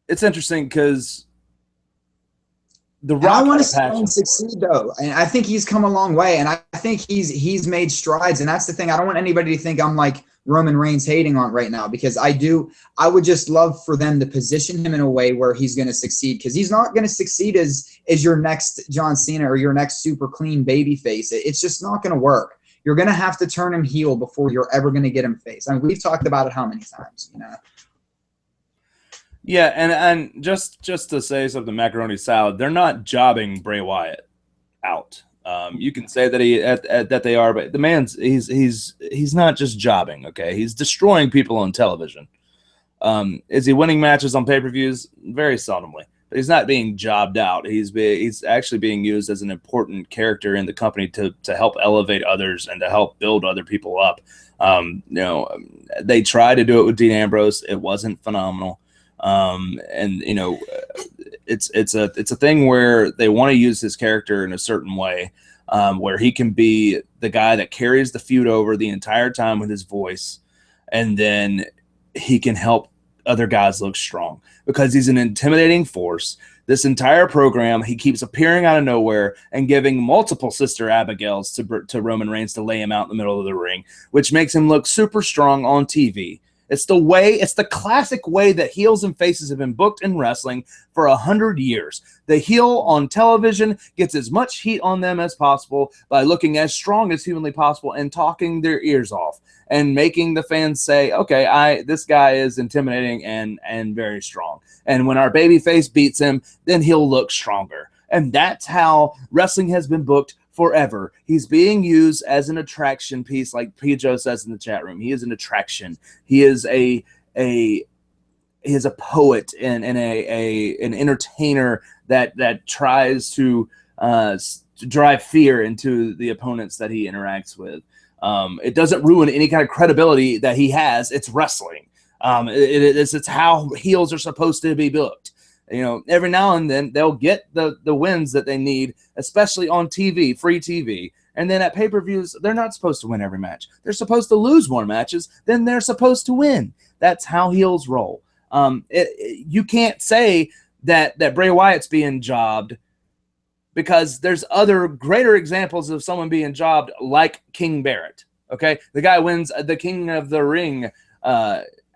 It's interesting because I want to see him succeed, though, and I think he's come a long way, and I think he's made strides, and that's the thing. I don't want anybody to think I'm like Roman Reigns hating on right now, because I would just love for them to position him in a way where he's going to succeed, because he's not going to succeed as your next John Cena or your next super clean baby face. It's just not going to work. You're going to have to turn him heel before you're ever going to get him face. I mean, we've talked about it how many times, Yeah, and just to say something, macaroni salad, they're not jobbing Bray Wyatt out. You can say that that they are, but the man's he's not just jobbing. Okay, he's destroying people on television. Is he winning matches on pay-per-views? Very seldomly, but he's not being jobbed out. He's actually being used as an important character in the company to help elevate others and to help build other people up. They tried to do it with Dean Ambrose. It wasn't phenomenal. It's a thing where they want to use his character in a certain way, where he can be the guy that carries the feud over the entire time with his voice, and then he can help other guys look strong because he's an intimidating force. This entire program, he keeps appearing out of nowhere and giving multiple Sister Abigails to Roman Reigns to lay him out in the middle of the ring, which makes him look super strong on TV. It's the classic way that heels and faces have been booked in wrestling for 100 years. The heel on television gets as much heat on them as possible by looking as strong as humanly possible and talking their ears off and making the fans say, okay, this guy is intimidating and very strong. And when our babyface beats him, then he'll look stronger. And that's how wrestling has been booked forever. He's being used as an attraction piece, like P. says in the chat room. He is an attraction. He is a poet and an entertainer that tries to drive fear into the opponents that he interacts with. It doesn't ruin any kind of credibility that he has. It's wrestling. It's how heels are supposed to be booked. You know, every now and then they'll get the wins that they need, especially on TV, free TV. And then at pay-per-views, they're not supposed to win every match. They're supposed to lose more matches than they're supposed to win. That's how heels roll. You can't say that Bray Wyatt's being jobbed, because there's other greater examples of someone being jobbed, like King Barrett. Okay, the guy wins the King of the Ring.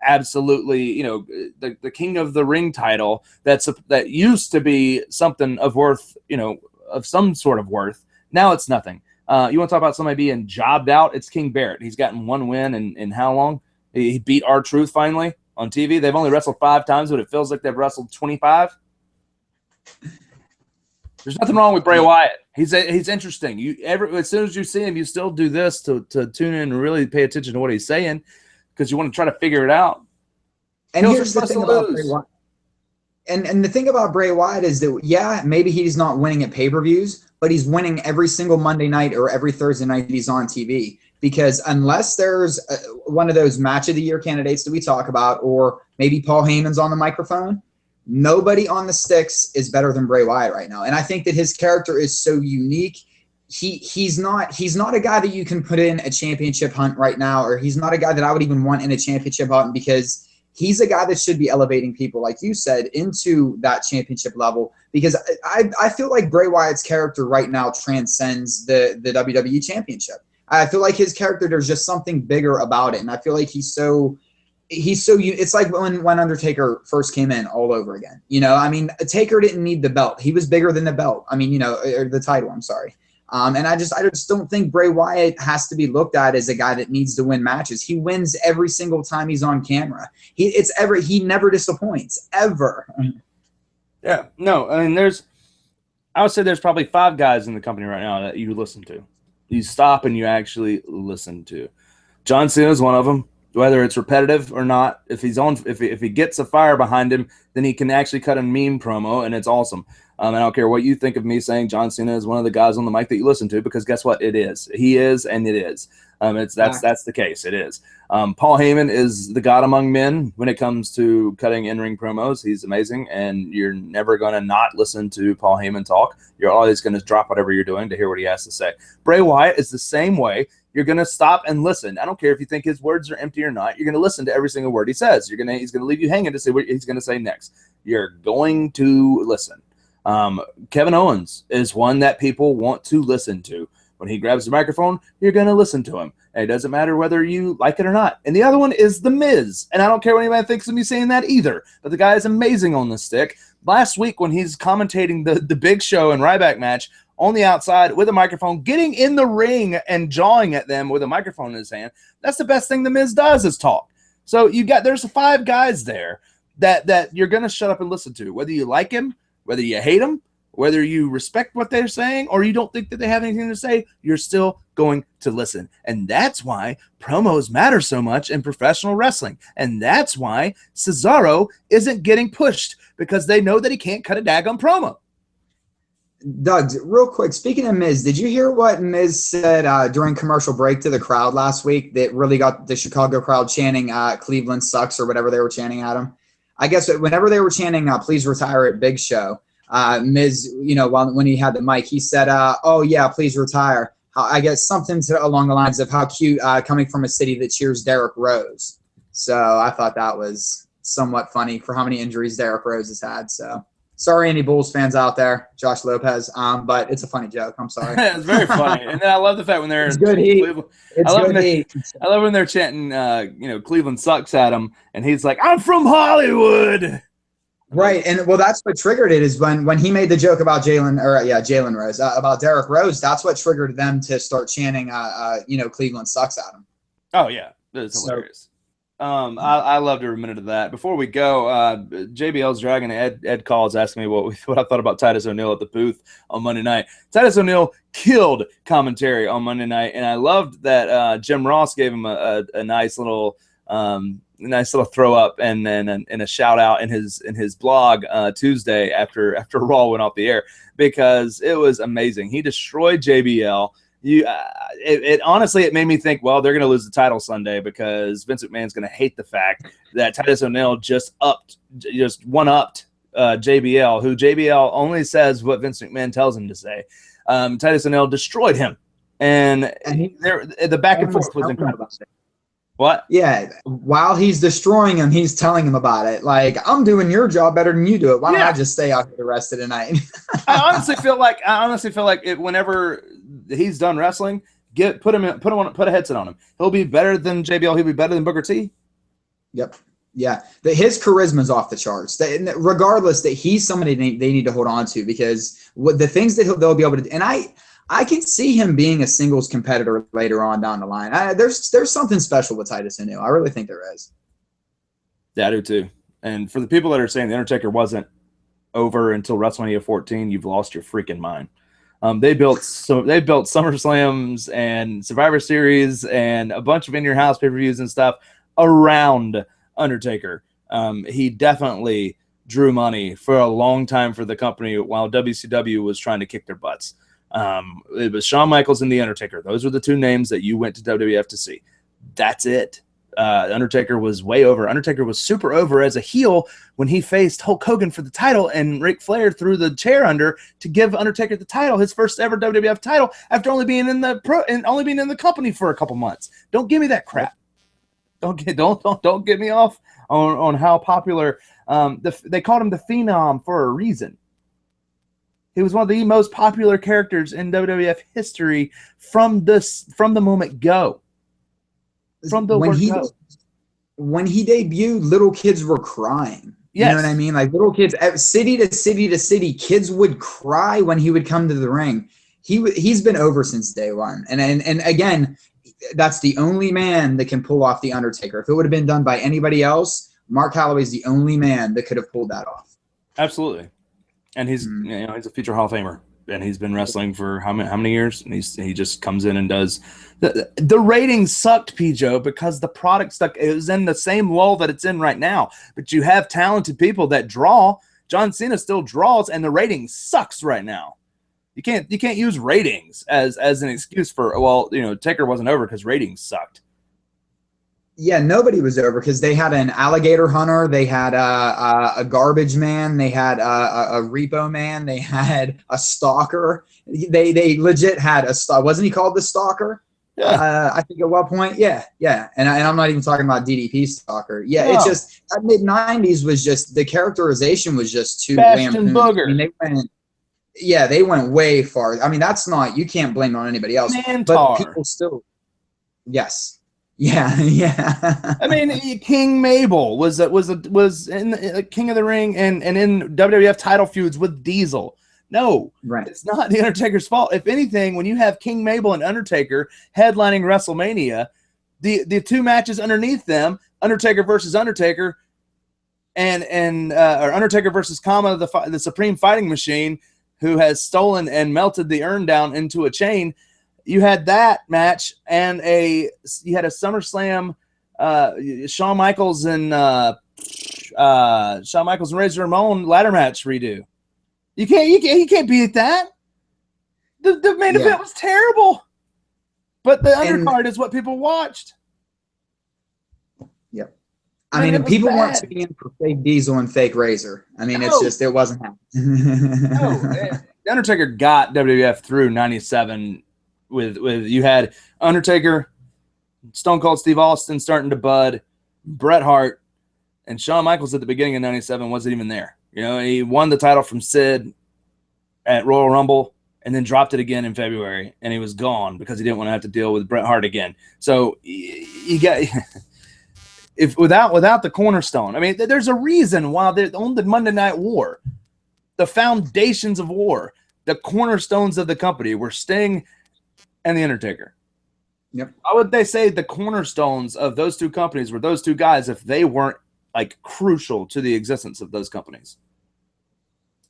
Absolutely, you know, the King of the Ring title that used to be something of worth, you know, of some sort of worth. Now it's nothing. You want to talk about somebody being jobbed out? It's King Barrett. He's gotten one win in how long? He beat R-Truth finally on TV. They've only wrestled 5 times, but it feels like they've wrestled 25. There's nothing wrong with Bray Wyatt. He's interesting. As soon as you see him, you still do this to tune in and really pay attention to what he's saying, because you want to try to figure it out. And here's the thing about Bray Wyatt. And the thing about Bray Wyatt is that, yeah, maybe he's not winning at pay-per-views, but he's winning every single Monday night or every Thursday night that he's on TV. Because unless there's one of those match of the year candidates that we talk about, or maybe Paul Heyman's on the microphone, nobody on the sticks is better than Bray Wyatt right now. And I think that his character is so unique. He's not a guy that you can put in a championship hunt right now, or he's not a guy that I would even want in a championship hunt, because he's a guy that should be elevating people, like you said, into that championship level. Because I feel like Bray Wyatt's character right now transcends the WWE championship. I feel like his character, there's just something bigger about it. And I feel like he's so it's like when Undertaker first came in all over again. You know, I mean, Taker didn't need the belt. He was bigger than the belt. I mean, you know, or the title, I'm sorry. And I just don't think Bray Wyatt has to be looked at as a guy that needs to win matches. He wins every single time he's on camera. He never disappoints, ever. Yeah, no, I mean, I would say there's probably 5 guys in the company right now that you listen to. You stop and you actually listen to. John Cena is one of them. Whether it's repetitive or not, if he gets a fire behind him, then he can actually cut a meme promo, and it's awesome. I don't care what you think of me saying John Cena is one of the guys on the mic that you listen to, because guess what? It is. He is, and it is. That's the case. It is. Paul Heyman is the god among men when it comes to cutting in-ring promos. He's amazing, and you're never going to not listen to Paul Heyman talk. You're always going to drop whatever you're doing to hear what he has to say. Bray Wyatt is the same way. You're going to stop and listen. I don't care if you think his words are empty or not. You're going to listen to every single word he says. He's going to leave you hanging to see what he's going to say next. You're going to listen. Kevin Owens is one that people want to listen to. When he grabs the microphone, you're going to listen to him. And it doesn't matter whether you like it or not. And the other one is The Miz. And I don't care what anybody thinks of me saying that either. But the guy is amazing on the stick. Last week when he's commentating the Big Show and Ryback match on the outside with a microphone, getting in the ring and jawing at them with a microphone in his hand, that's the best thing The Miz does, is talk. So there's 5 guys there that you're going to shut up and listen to, whether you like him, whether you hate him, whether you respect what they're saying, or you don't think that they have anything to say, you're still going to listen. And that's why promos matter so much in professional wrestling. And that's why Cesaro isn't getting pushed, because they know that he can't cut a daggone promo. Doug, real quick, speaking of Miz, did you hear what Miz said during commercial break to the crowd last week that really got the Chicago crowd chanting Cleveland sucks, or whatever they were chanting at him? I guess whenever they were chanting please retire at Big Show, Miz, you know, when he had the mic, he said, oh yeah, please retire. I guess something along the lines of how cute, coming from a city that cheers Derrick Rose. So I thought that was somewhat funny for how many injuries Derrick Rose has had. So Sorry, any Bulls fans out there, Josh Lopez. But it's a funny joke. I'm sorry. It's very funny, and then I love the fact when they're It's good heat. It's good heat. I love when they're chanting, Cleveland sucks at him, and he's like, "I'm from Hollywood." Right, and well, that's what triggered it. Is when he made the joke about Jalen Rose, about Derrick Rose. That's what triggered them to start chanting, Cleveland sucks at him. Oh yeah, it's hilarious. I loved every minute of that. Before we go, JBL's Dragon Ed calls asking me what I thought about Titus O'Neil at the booth on Monday night. Titus O'Neil killed commentary on Monday night, and I loved that Jim Ross gave him a nice little throw up and a shout out in his blog Tuesday after Raw went off the air, because it was amazing. He destroyed JBL. It honestly, it made me think, well, they're going to lose the title Sunday, because Vince McMahon's going to hate the fact that Titus O'Neil just one-upped JBL, who JBL only says what Vince McMahon tells him to say. Titus O'Neil destroyed him, and the back and forth was incredible. What? Yeah, while he's destroying him, he's telling him about it. Like, I'm doing your job better than you do it. Why don't I just stay out here the rest of the night? I honestly feel like whenever he's done wrestling, put a headset on him. He'll be better than JBL. He'll be better than Booker T. Yep. Yeah. His charisma's off the charts. Regardless, that he's somebody they need to hold on to, because the things that they'll be able to do. And I can see him being a singles competitor later on down the line. There's something special with Titus O'Neil. I really think there is. Yeah, I do too. And for the people that are saying The Undertaker wasn't over until WrestleMania 14, you've lost your freaking mind. They built SummerSlams and Survivor Series and a bunch of in your house pay-per-views and stuff around Undertaker. He definitely drew money for a long time for the company while WCW was trying to kick their butts. It was Shawn Michaels and The Undertaker. Those were the two names that you went to WWF to see. That's it. Undertaker was way over. Undertaker was super over as a heel when he faced Hulk Hogan for the title, and Ric Flair threw the chair under to give Undertaker the title, his first ever WWF title, after only being in the company for a couple months. Don't give me that crap. Don't get me off on how popular. They called him the Phenom for a reason. He was one of the most popular characters in WWF history from the moment go. When he debuted, little kids were crying. Yes. You know what I mean? Like, little kids, city to city to city, kids would cry when he would come to the ring. He's been over since day one. And again, that's the only man that can pull off The Undertaker. If it would have been done by anybody else, Mark Calloway's the only man that could have pulled that off. Absolutely. And he's he's a future Hall of Famer, and he's been wrestling for how many years? And he just comes in and does the ratings sucked, P-Joe, because the product stuck. It was in the same lull that it's in right now. But you have talented people that draw. John Cena still draws, and the rating sucks right now. You can't use ratings as an excuse for Taker wasn't over because ratings sucked. Yeah, nobody was over because they had an alligator hunter, they had a garbage man, they had a repo man, they had a stalker. They legit had a stalker. Wasn't he called the Stalker? Yeah. I think at one point, yeah. And I'm not even talking about DDP Stalker. Yeah, no. It's just mid-90s was just the characterization was just too Bastion Booger. I mean, they went way far. I mean, that's not, you can't blame it on anybody else. Mantar. But people still, yes. Yeah. I mean, King Mabel was in the King of the Ring and in WWF title feuds with Diesel. No, right. It's not The Undertaker's fault. If anything, when you have King Mabel and Undertaker headlining WrestleMania, the two matches underneath them, Undertaker versus Undertaker, or Undertaker versus Kama, the Supreme Fighting Machine, who has stolen and melted the urn down into a chain. You had that match, and you had a SummerSlam, Shawn Michaels and Razor Ramon ladder match redo. You can't beat that. The main event was terrible, but the undercard is what people watched. Yep. I mean, people weren't tuning in for fake Diesel and fake Razor. I mean, it's just, it wasn't happening. No, the Undertaker got WWF through 97. With you had Undertaker, Stone Cold Steve Austin starting to bud, Bret Hart, and Shawn Michaels at the beginning of 97 wasn't even there. You know, he won the title from Sid at Royal Rumble and then dropped it again in February, and he was gone because he didn't want to have to deal with Bret Hart again. So you got if without the cornerstone, I mean, there's a reason why on the Monday Night War, the foundations of war, the cornerstones of the company were Sting and The Undertaker. Yep. How would they say the cornerstones of those two companies were those two guys if they weren't like crucial to the existence of those companies?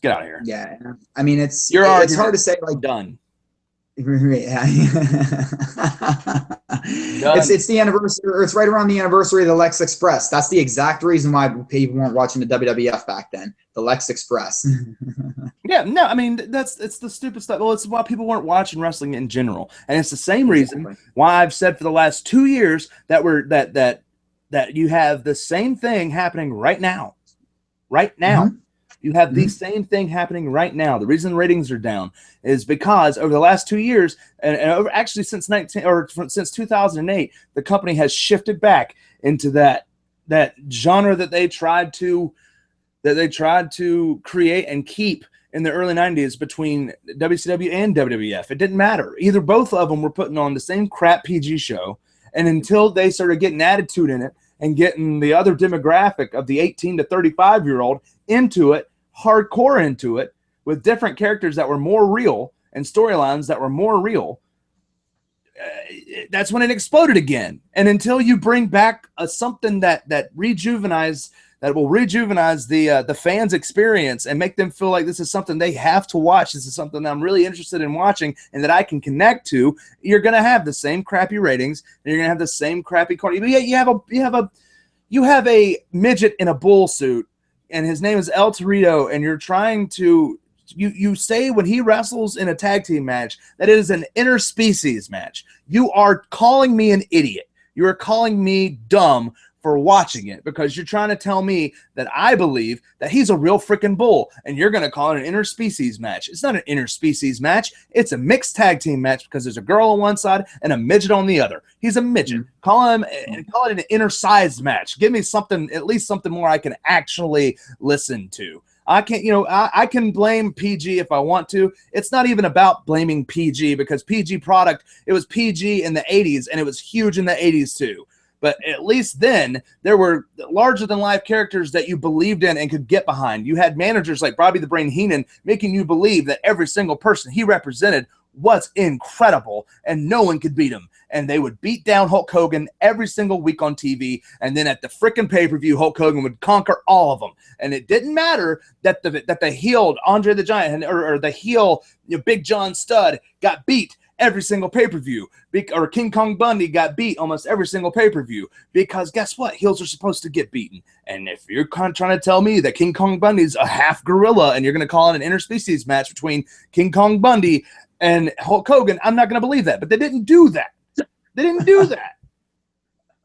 Get out of here. Yeah, I mean it's hard to say like done. Yeah. it's the anniversary, or it's right around the anniversary of the Lex Express. That's the exact reason why people weren't watching the WWF back then. The Lex Express. Yeah, no, I mean it's the stupid stuff. Well, it's why people weren't watching wrestling in general, and it's the same reason why I've said for the last 2 years that you have the same thing happening right now. Right now. Mm-hmm. You have the same thing happening right now. The reason ratings are down is because over the last 2 years, and actually since 2008, the company has shifted back into that genre that they tried to create and keep in the early 90s between WCW and WWF. It didn't matter. Either both of them were putting on the same crap PG show, and until they started getting attitude in it and getting the other demographic of the 18 to 35-year-old into it, hardcore into it, with different characters that were more real and storylines that were more real, that's when it exploded again. And until you bring back something that will rejuvenize the fans' experience and make them feel like this is something they have to watch, this is something I'm really interested in watching and that I can connect to, you're going to have the same crappy ratings and you're going to have the same crappy quality. But yeah, you have a midget in a bull suit and his name is El Torito, and you're trying to you say when he wrestles in a tag team match that it is an interspecies match. You are calling me an idiot. You are calling me dumb for watching it because you're trying to tell me that I believe that he's a real freaking bull, and you're going to call it an interspecies match. It's not an interspecies match. It's a mixed tag team match because there's a girl on one side and a midget on the other. He's a midget. Call it an inner-sized match. Give me something, at least something more I can actually listen to. I can blame PG if I want to. It's not even about blaming PG because PG product, it was PG in the 80s and it was huge in the 80s too. But at least then there were larger-than-life characters that you believed in and could get behind. You had managers like Bobby the Brain Heenan making you believe that every single person he represented was incredible and no one could beat him. And they would beat down Hulk Hogan every single week on TV. And then at the freaking pay-per-view, Hulk Hogan would conquer all of them. And it didn't matter that the heel Andre the Giant or the heel Big John Studd got beat every single pay-per-view, or King Kong Bundy got beat almost every single pay-per-view, because guess what? Heels are supposed to get beaten. And if you're kind of trying to tell me that King Kong Bundy's a half gorilla and you're going to call it an interspecies match between King Kong Bundy and Hulk Hogan, I'm not going to believe that. But they didn't do that. They didn't do that.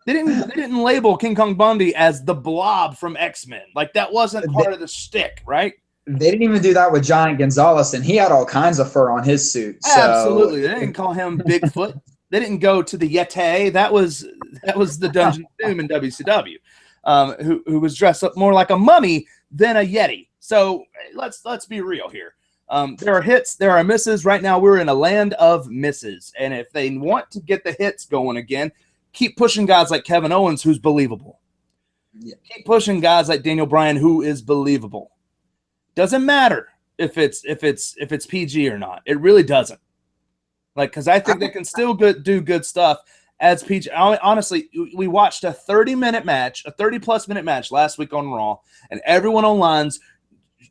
They didn't label King Kong Bundy as the Blob from X-Men. Like, that wasn't part of the shtick, right? They didn't even do that with Giant Gonzalez, and he had all kinds of fur on his suit. So. Absolutely. They didn't call him Bigfoot. They didn't go to the Yeti. That was the Dungeon of Doom in WCW, who was dressed up more like a mummy than a Yeti. So let's be real here. There are hits, there are misses. Right now we're in a land of misses. And if they want to get the hits going again, keep pushing guys like Kevin Owens, who's believable. Yeah. Keep pushing guys like Daniel Bryan, who is believable. Doesn't matter if it's PG or not. It really doesn't. Like, because I think they can still do good stuff as PG. Honestly, we watched a 30-minute match, a 30-plus minute match last week on Raw, and everyone online's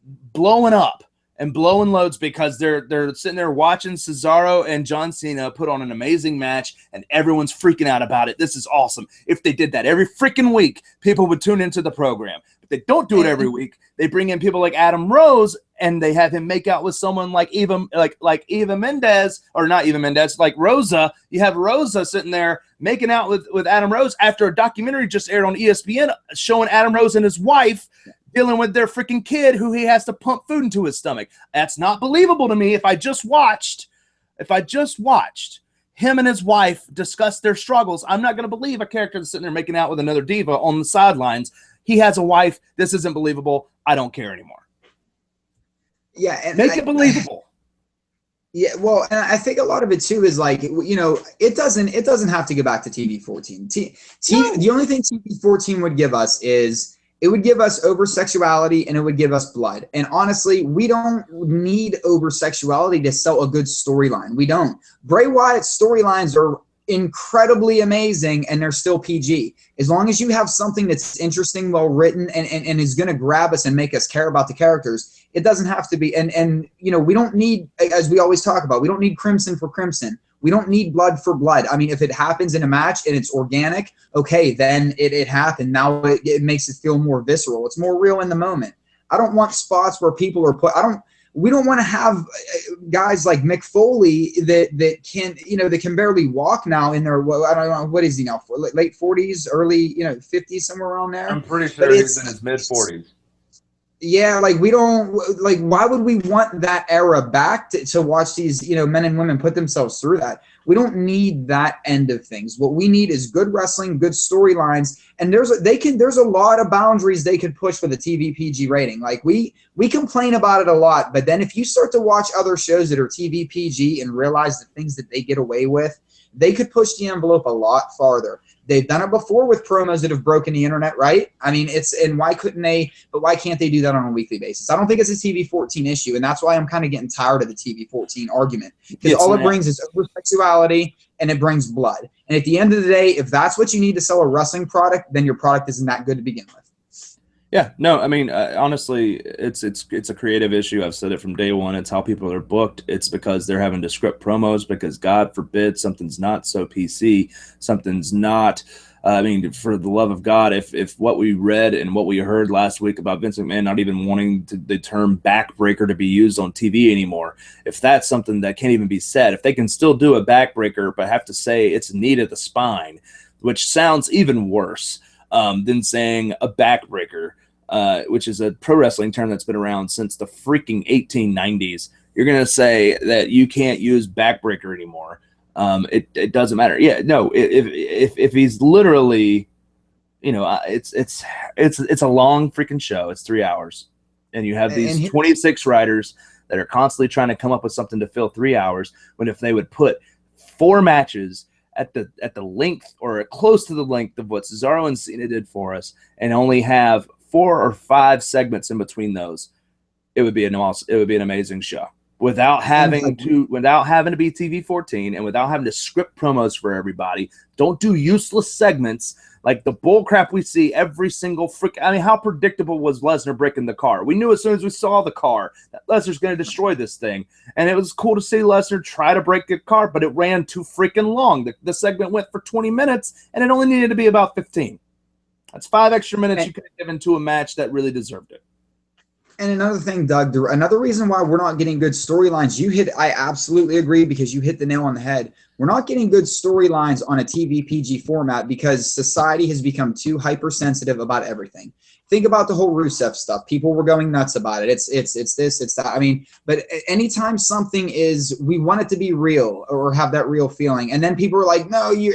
blowing up and blowing loads because they're sitting there watching Cesaro and John Cena put on an amazing match, and everyone's freaking out about it. This is awesome. If they did that every freaking week, people would tune into the program. If they don't do it every week, they bring in people like Adam Rose and they have him make out with someone like Eva Mendes, or not Eva Mendes, like Rosa. You have Rosa sitting there making out with Adam Rose after a documentary just aired on ESPN showing Adam Rose and his wife dealing with their freaking kid who he has to pump food into his stomach. That's not believable to me. If I just watched him and his wife discuss their struggles, I'm not going to believe a character that's sitting there making out with another diva on the sidelines. He has a wife. This isn't believable. I don't care anymore. Yeah, and Make it believable. Yeah, well, and I think a lot of it too is like, you know, it doesn't have to go back to TV 14. No. The only thing TV 14 would give us is it would give us over sexuality and it would give us blood. And honestly, we don't need over sexuality to sell a good storyline. We don't. Bray Wyatt's storylines are incredibly amazing and they're still PG. As long as you have something that's interesting, well written, and is going to grab us and make us care about the characters, it doesn't have to be. And you know, we don't need, as we always talk about, we don't need crimson for crimson. We don't need blood for blood. I mean, if it happens in a match and it's organic, okay, then it happened. Now it makes it feel more visceral. It's more real in the moment. I don't want spots where people are put. We don't want to have guys like Mick Foley that can, you know, that can barely walk now in their, I don't know, what is he now, for late 40s, early, you know, 50s, somewhere around there. I'm pretty sure he's in his mid 40s. Yeah, like we don't, like, why would we want that era back to watch these, you know, men and women put themselves through that? We don't need that end of things. What we need is good wrestling, good storylines, and there's a lot of boundaries they could push for the TV PG rating. Like we complain about it a lot, but then if you start to watch other shows that are TV PG and realize the things that they get away with, they could push the envelope a lot farther. They've done it before with promos that have broken the internet, right? I mean, why can't they do that on a weekly basis? I don't think it's a TV 14 issue, and that's why I'm kind of getting tired of the TV 14 argument. Because all it brings is over-sexuality, and it brings blood. And at the end of the day, if that's what you need to sell a wrestling product, then your product isn't that good to begin with. Yeah, no, I mean, honestly, it's a creative issue. I've said it from day one. It's how people are booked. It's because they're having to script promos because, God forbid, something's not so PC, something's not. I mean, for the love of God, if what we read and what we heard last week about Vince McMahon not even wanting the term backbreaker to be used on TV anymore, if that's something that can't even be said, if they can still do a backbreaker but have to say it's knee to the spine, which sounds even worse than saying a backbreaker. Which is a pro wrestling term that's been around since the freaking 1890s. You're going to say that you can't use backbreaker anymore. It doesn't matter. Yeah, no, if he's literally, you know, it's a long freaking show. It's 3 hours. And you have these 26 writers that are constantly trying to come up with something to fill 3 hours, when if they would put 4 matches at the length or close to the length of what Cesaro and Cena did for us, and only have 4 or 5 segments in between those, it would be an amazing show without having to be TV 14 and without having to script promos for everybody. Don't do useless segments like the bull crap we see every single I mean, how predictable was Lesnar breaking the car? We knew as soon as we saw the car that Lesnar's going to destroy this thing. And it was cool to see Lesnar try to break the car, but it ran too freaking long. The segment went for 20 minutes and it only needed to be about 15. That's 5 extra minutes you could have given to a match that really deserved it. And another thing, Doug, another reason why we're not getting good storylines, I absolutely agree, because you hit the nail on the head. We're not getting good storylines on a TV PG format because society has become too hypersensitive about everything. Think about the whole Rusev stuff. People were going nuts about it. It's this, it's that. I mean, but anytime something we want it to be real or have that real feeling. And then people are like, no, you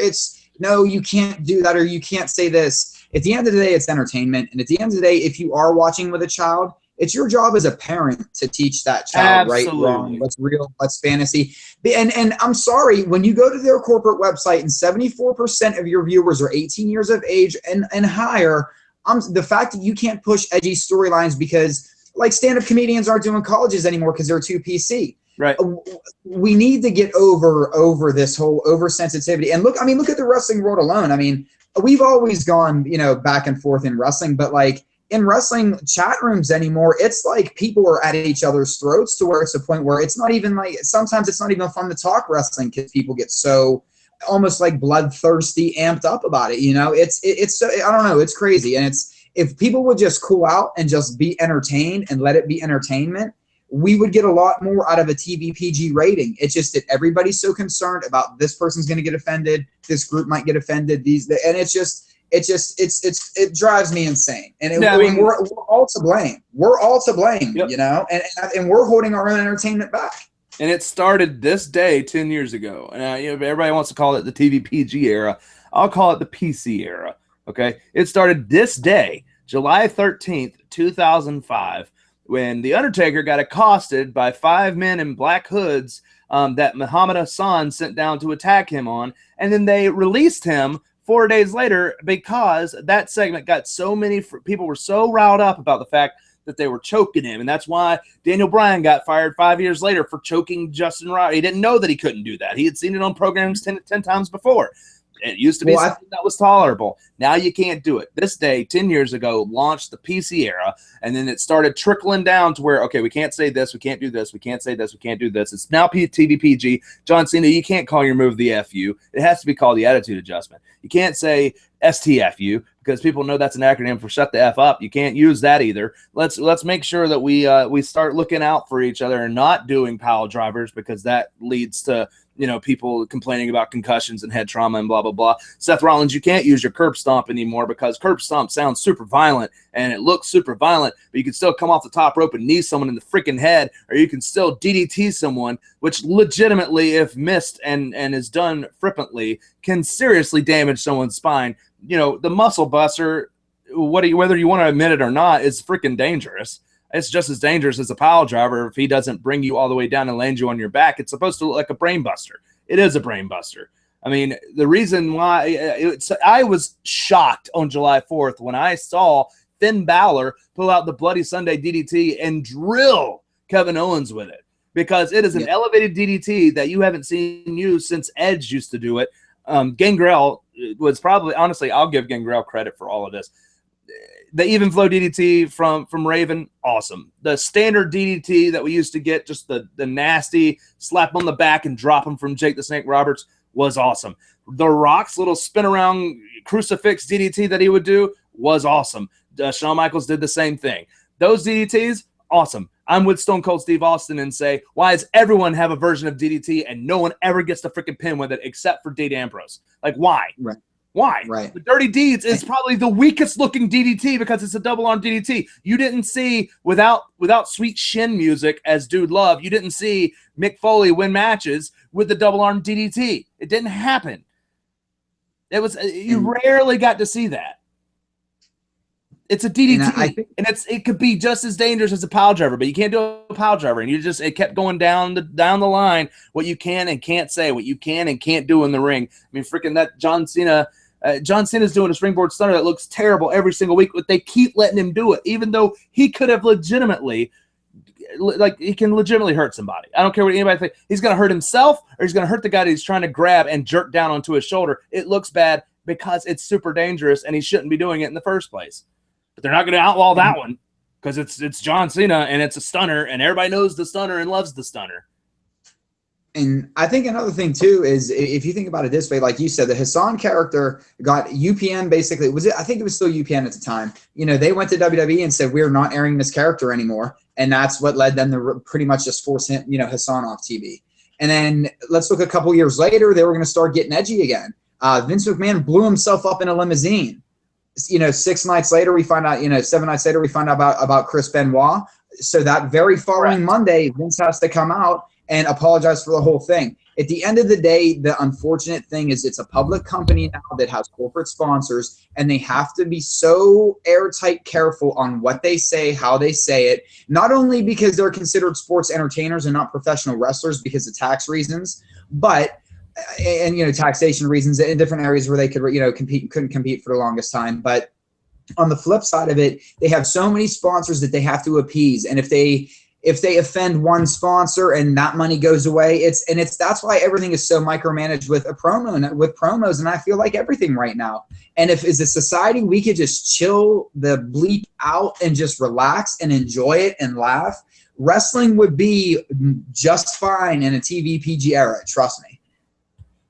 can't do that, or you can't say this. At the end of the day, it's entertainment. And at the end of the day, if you are watching with a child, it's your job as a parent to teach that child right, wrong, what's real, what's fantasy. And I'm sorry, when you go to their corporate website and 74% of your viewers are 18 years of age and higher, the fact that you can't push edgy storylines because, like, stand-up comedians aren't doing colleges anymore because they're too PC. Right. We need to get over this whole oversensitivity. And look at the wrestling world alone. I mean, we've always gone, you know, back and forth in wrestling, but like in wrestling chat rooms anymore, it's like people are at each other's throats to where it's a point where it's not even like, sometimes it's not even fun to talk wrestling because people get so almost like bloodthirsty, amped up about it. You know, it's so, I don't know, it's crazy. And if people would just cool out and just be entertained and let it be entertainment, we would get a lot more out of a TV PG rating. It's just that everybody's so concerned about this person's going to get offended, this group might get offended, and it drives me insane. And we're all to blame. We're all to blame, yep. You know, and we're holding our own entertainment back. And it started this day 10 years ago. And you know, everybody wants to call it the TV PG era. I'll call it the PC era. Okay, it started this day, July 13th, 2005. when The Undertaker got accosted by 5 men in black hoods that Muhammad Hassan sent down to attack him on, and then they released him 4 days later because that segment got so many people were so riled up about the fact that they were choking him, and that's why Daniel Bryan got fired 5 years later for choking Justin Roberts. He didn't know that he couldn't do that. He had seen it on programs 10 times before. It used to be something that was tolerable. Now you can't do it. This day, 10 years ago, launched the PC era, and then it started trickling down to where, okay, we can't say this, we can't do this, we can't say this, we can't do this. It's now TV PG. John Cena, you can't call your move the FU. It has to be called the attitude adjustment. You can't say STFU because people know that's an acronym for shut the F up. You can't use that either. Let's make sure that we start looking out for each other and not doing pile drivers, because that leads to people complaining about concussions and head trauma and blah, blah, blah. Seth Rollins, you can't use your curb stomp anymore because curb stomp sounds super violent and it looks super violent, but you can still come off the top rope and knee someone in the freaking head, or you can still DDT someone, which legitimately, if missed and is done frequently, can seriously damage someone's spine. The muscle buster, whether you want to admit it or not, is freaking dangerous. It's just as dangerous as a pile driver if he doesn't bring you all the way down and land you on your back. It's supposed to look like a brain buster. It is a brain buster. I mean, the reason why I was shocked on July 4th when I saw Finn Balor pull out the Bloody Sunday DDT and drill Kevin Owens with it, because it is an elevated DDT that you haven't seen used since Edge used to do it. Gangrel was probably, honestly, I'll give Gangrel credit for all of this. The even flow DDT from Raven, awesome. The standard DDT that we used to get, just the nasty slap on the back and drop him from Jake the Snake Roberts, was awesome. The Rock's little spin around crucifix DDT that he would do was awesome. Shawn Michaels did the same thing. Those DDTs, awesome. I'm with Stone Cold Steve Austin and say, why does everyone have a version of DDT and no one ever gets the freaking pin with it except for Dean Ambrose? Like, why? Right. Why? Right. The Dirty Deeds is probably the weakest looking DDT because it's a double arm DDT. You didn't see, without Sweet Shin music, as Dude Love, you didn't see Mick Foley win matches with the double arm DDT. It didn't happen. It was you rarely got to see that. It's a DDT, and it could be just as dangerous as a pile driver, but you can't do a pile driver. And it kept going down the line, what you can and can't say, what you can and can't do in the ring. I mean, freaking that John Cena's doing a springboard stunner that looks terrible every single week, but they keep letting him do it, even though he could have legitimately, he can legitimately hurt somebody. I don't care what anybody thinks. He's going to hurt himself, or he's going to hurt the guy that he's trying to grab and jerk down onto his shoulder. It looks bad because it's super dangerous, and he shouldn't be doing it in the first place. But they're not going to outlaw that one because it's John Cena and it's a stunner, and everybody knows the stunner and loves the stunner. And I think another thing too is, if you think about it this way, like you said, the Hassan character got UPN basically. I think it was still UPN at the time. They went to WWE and said, we're not airing this character anymore, and that's what led them to pretty much just force him, Hassan off TV. And then let's look a couple years later, they were going to start getting edgy again. Vince McMahon blew himself up in a limousine. 6 nights later, we find out, 7 nights later, we find out about Chris Benoit. So that very following Monday, Vince has to come out and apologize for the whole thing. At the end of the day, the unfortunate thing is it's a public company now that has corporate sponsors, and they have to be so airtight careful on what they say, how they say it, not only because they're considered sports entertainers and not professional wrestlers because of tax reasons, but and taxation reasons in different areas where they could couldn't compete for the longest time. But on the flip side of it, they have so many sponsors that they have to appease, and if they offend one sponsor and that money goes away, that's why everything is so micromanaged with promos. And I feel like everything right now. And if as a society we could just chill the bleep out and just relax and enjoy it and laugh, wrestling would be just fine in a TV PG era. Trust me.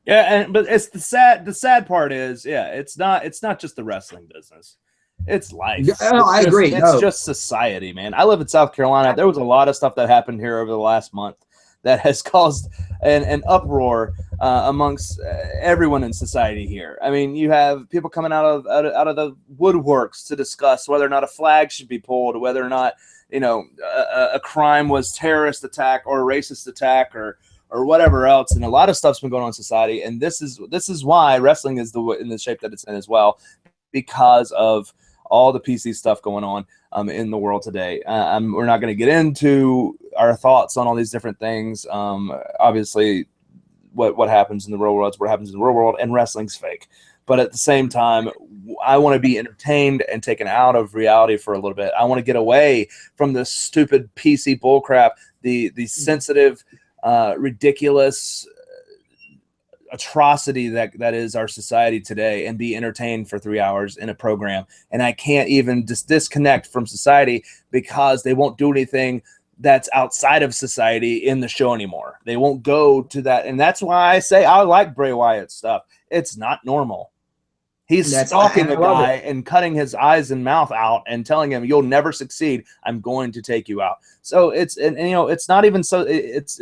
Yeah, but it's the sad part is, it's not just the wrestling business. It's life. I agree. It's just society, man. I live in South Carolina. There was a lot of stuff that happened here over the last month that has caused an uproar amongst everyone in society here. I mean, you have people coming out of the woodworks to discuss whether or not a flag should be pulled, whether or not a crime was terrorist attack or a racist attack or whatever else, and a lot of stuff's been going on in society, and this is why wrestling is in the shape that it's in as well, because of all the PC stuff going on in the world today. We're not going to get into our thoughts on all these different things. Obviously, what happens in the real world is what happens in the real world, and wrestling's fake. But at the same time, I want to be entertained and taken out of reality for a little bit. I want to get away from this stupid PC bullcrap, the sensitive, ridiculous atrocity that is our society today, and be entertained for 3 hours in a program. And I can't even disconnect from society because they won't do anything that's outside of society in the show anymore. They won't go to that. And that's why I say I like Bray Wyatt's stuff. It's not normal. He's stalking the guy and cutting his eyes and mouth out and telling him, "You'll never succeed. I'm going to take you out." So it's it's not even so. It's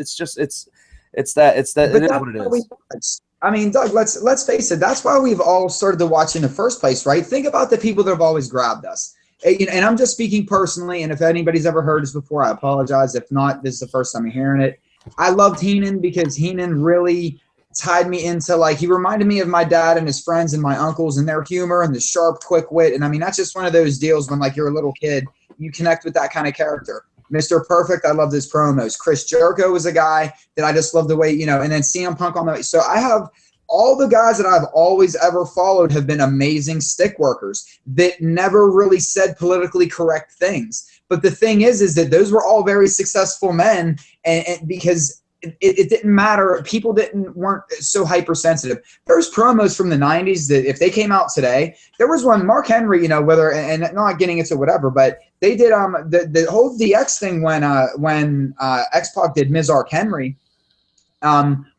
that it is what it is. I mean, Doug, let's face it. That's why we've all started to watch in the first place, right? Think about the people that have always grabbed us. And I'm just speaking personally. And if anybody's ever heard this before, I apologize. If not, this is the first time you're hearing it. I loved Heenan because Heenan really tied me into, like, he reminded me of my dad and his friends and my uncles and their humor and the sharp, quick wit. And I mean, that's just one of those deals when, like, you're a little kid, you connect with that kind of character. Mr. Perfect, I loved his promos. Chris Jericho was a guy that I just loved the way, and then CM Punk on the way. So I have all the guys that I've always ever followed have been amazing stick workers that never really said politically correct things. But the thing is that those were all very successful men, and because it didn't matter. People weren't so hypersensitive. There's promos from the 90s that if they came out today, there was one, Mark Henry, whether, and not getting into whatever, but they did the whole DX thing when X-Pac did Ms. Ark Henry,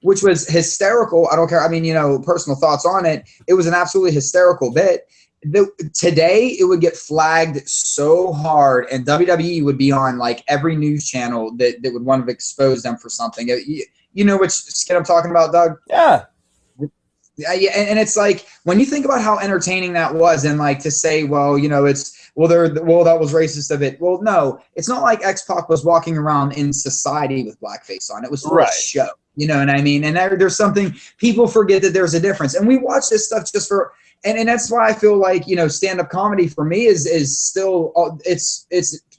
which was hysterical. I don't care. I mean, personal thoughts on it. It was an absolutely hysterical bit. Today it would get flagged so hard, and WWE would be on like every news channel that would want to expose them for something. You know which skit I'm talking about, Doug? Yeah. Yeah, and it's like when you think about how entertaining that was, and like to say, that was racist of it. Well, no, it's not like X-Pac was walking around in society with blackface on. It was for a show. You know what I mean? And there's something people forget, that there's a difference. And we watch this stuff just for. And that's why I feel like, stand-up comedy for me is still, it's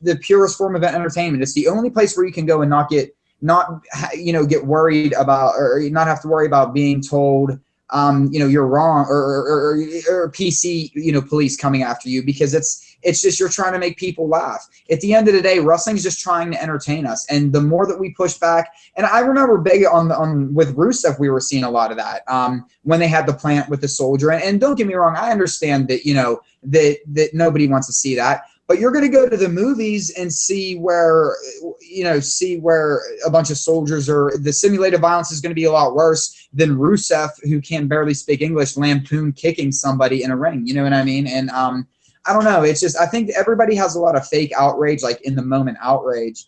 the purest form of entertainment. It's the only place where you can go and not get worried about, or not have to worry about being told, you're wrong, or PC, police coming after you, because it's just, you're trying to make people laugh. At the end of the day, wrestling's just trying to entertain us. And the more that we push back, and I remember big on with Rusev, we were seeing a lot of that when they had the plant with the soldier. And don't get me wrong, I understand that, that nobody wants to see that. But you're going to go to the movies and see where a bunch of soldiers, or the simulated violence is going to be a lot worse than Rusev, who can barely speak English, lampoon kicking somebody in a ring. You know what I mean? And I don't know. It's just, I think everybody has a lot of fake outrage, like in the moment outrage.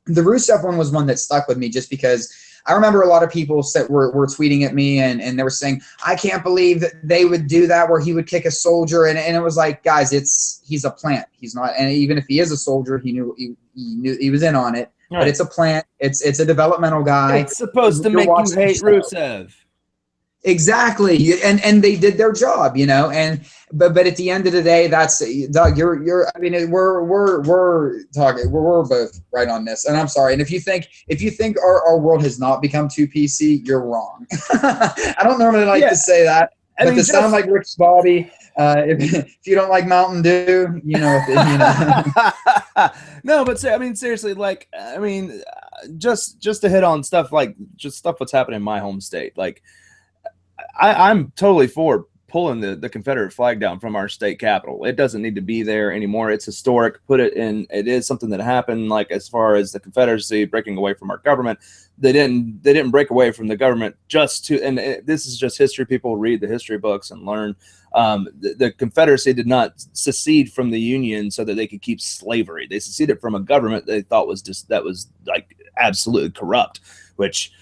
The Rusev one was one that stuck with me just because I remember a lot of people were tweeting at me and they were saying, I can't believe that they would do that, where he would kick a soldier. And it was like, guys, he's a plant. He's not. And even if he is a soldier, he knew he was in on it. Right. But it's a plant. It's a developmental guy. It's supposed to make you hate Rusev. Exactly. And they did their job, and but at the end of the day, that's Doug, I mean, we're both right on this. And I'm sorry. And if you think our world has not become too PC, you're wrong. I don't normally like to say that, but to sound like Rick Bobby, if you don't like Mountain Dew, No, but I mean, seriously, like, I mean, just to hit on stuff like just stuff what's happening in my home state, like. I'm totally for pulling the Confederate flag down from our state capitol. It doesn't need to be there anymore. It's historic. Put it in. It is something that happened. Like, as far as the Confederacy breaking away from our government, they didn't break away from the government just to. And this is just history. People read the history books and learn. The Confederacy did not secede from the Union so that they could keep slavery. They seceded from a government they thought was like absolutely corrupt, which.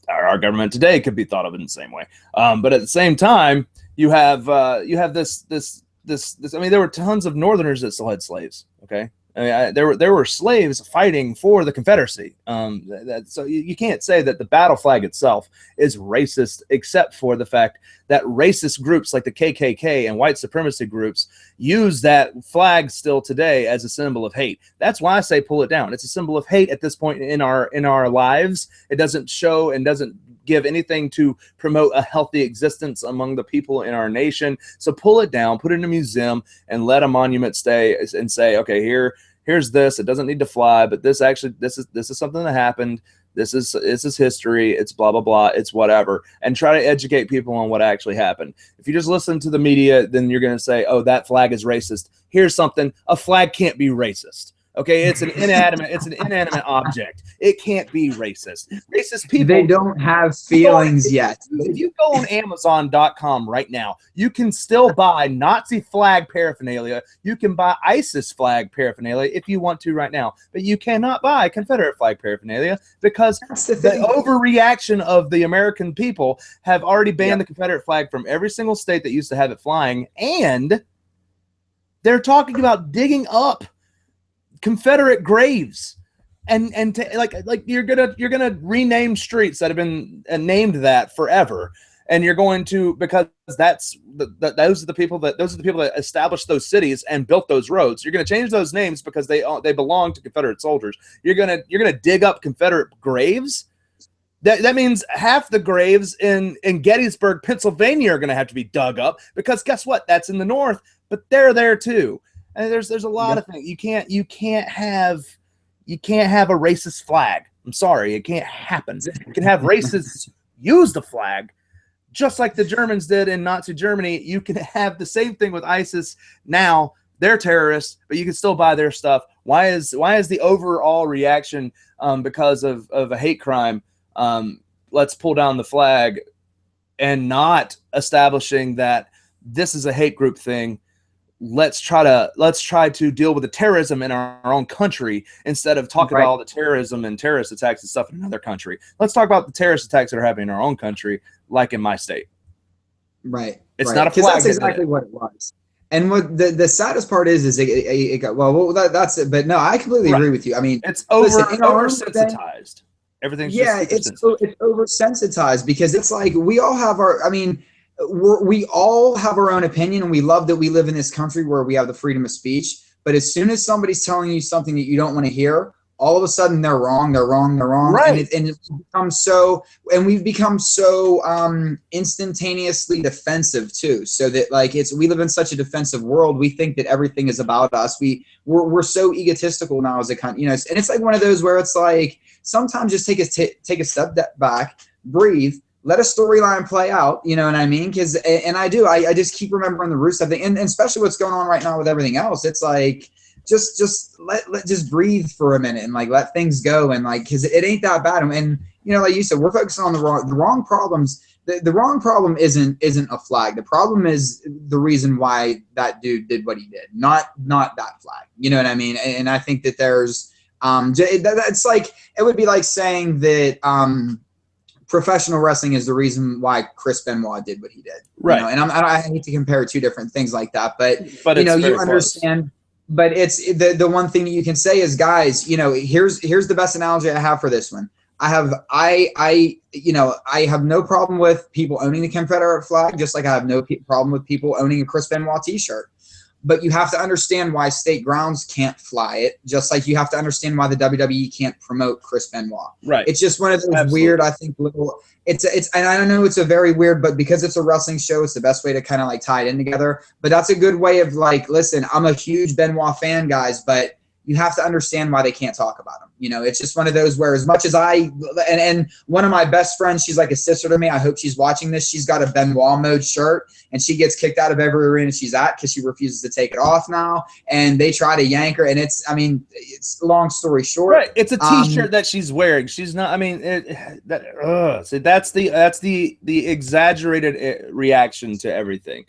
Our government today could be thought of in the same way, but at the same time, you have this. I mean, there were tons of Northerners that still had slaves. Okay, I mean, there were slaves fighting for the Confederacy. So you can't say that the battle flag itself is racist, except for the fact that racist groups like the KKK and white supremacy groups use that flag still today as a symbol of hate. That's why I say pull it down. It's a symbol of hate at this point in our lives. It doesn't show and doesn't give anything to promote a healthy existence among the people in our nation. So pull it down, put it in a museum, and let a monument stay and say, okay, here's this. It doesn't need to fly, but this is something that happened. This is history. It's blah blah blah. It's whatever, and try to educate people on what actually happened. If you just listen to the media, then you're going to say, oh, that flag is racist. Here's something: a flag can't be racist. Okay, it's an inanimate object. It can't be racist. Racist people, they don't have feelings yet. If you go on Amazon.com right now, you can still buy Nazi flag paraphernalia. You can buy ISIS flag paraphernalia if you want to right now, but you cannot buy Confederate flag paraphernalia because the overreaction of the American people have already banned the Confederate flag from every single state that used to have it flying, and they're talking about digging up Confederate graves and like you're gonna rename streets that have been named that forever, and you're going to, because those are the people that established those cities and built those roads. You're gonna change those names because they belong to Confederate soldiers. You're gonna dig up Confederate graves. That means half the graves in Gettysburg, Pennsylvania are gonna have to be dug up, because guess what? That's in the North, but they're there too. And there's a lot of things. You can't have a racist flag. I'm sorry, it can't happen. You can have racists use the flag, just like the Germans did in Nazi Germany. You can have the same thing with ISIS now. They're terrorists, but you can still buy their stuff. Why is the overall reaction because of a hate crime? Let's pull down the flag, and not establishing that this is a hate group thing. Let's try to deal with the terrorism in our own country instead of talking about all the terrorism and terrorist attacks and stuff in another country. Let's talk about the terrorist attacks that are happening in our own country, like in my state. Right. It's not a flag. That's exactly what it was. And what the saddest part is it got, well, that's it. But no, I completely agree with you. I mean, it's oversensitized. Everything's it's oversensitized, because it's like we all have our. I mean, we all have our own opinion, and we love that we live in this country where we have the freedom of speech. But as soon as somebody's telling you something that you don't want to hear, all of a sudden they're wrong. Right. And we've become so instantaneously defensive too. So that we live in such a defensive world. We think that everything is about us. We're so egotistical now as a country, and it's like one of those where it's like, sometimes just take a step back, breathe, let a storyline play out, you know what I mean? I just keep remembering the Rusev thing, and especially what's going on right now with everything else. It's like, just breathe for a minute and let things go, and because it ain't that bad. And like you said, we're focusing on the wrong problems. The wrong problem isn't a flag. The problem is the reason why that dude did what he did, not that flag. You know what I mean? And I think that there's it's like, it would be like saying that professional wrestling is the reason why Chris Benoit did what he did. Right. And I hate to compare two different things like that, but you understand. Close. But it's the one thing that you can say is, guys, here's the best analogy I have for this one. I have no problem with people owning the Confederate flag, just like I have no problem with people owning a Chris Benoit t-shirt. But you have to understand why state grounds can't fly it, just like you have to understand why the WWE can't promote Chris Benoit. Right. It's just one of those weird, I think, little. And I don't know, it's a very weird, but because it's a wrestling show, it's the best way to kind of tie it in together. But that's a good way of listen, I'm a huge Benoit fan, guys, but you have to understand why they can't talk about him. It's just one of those where, as much as and one of my best friends, she's like a sister to me. I hope she's watching this. She's got a Benoit mode shirt, and she gets kicked out of every arena she's at because she refuses to take it off now. And they try to yank her, and it's long story short. Right. It's a t-shirt that she's wearing. She's not, so that's the exaggerated reaction to everything.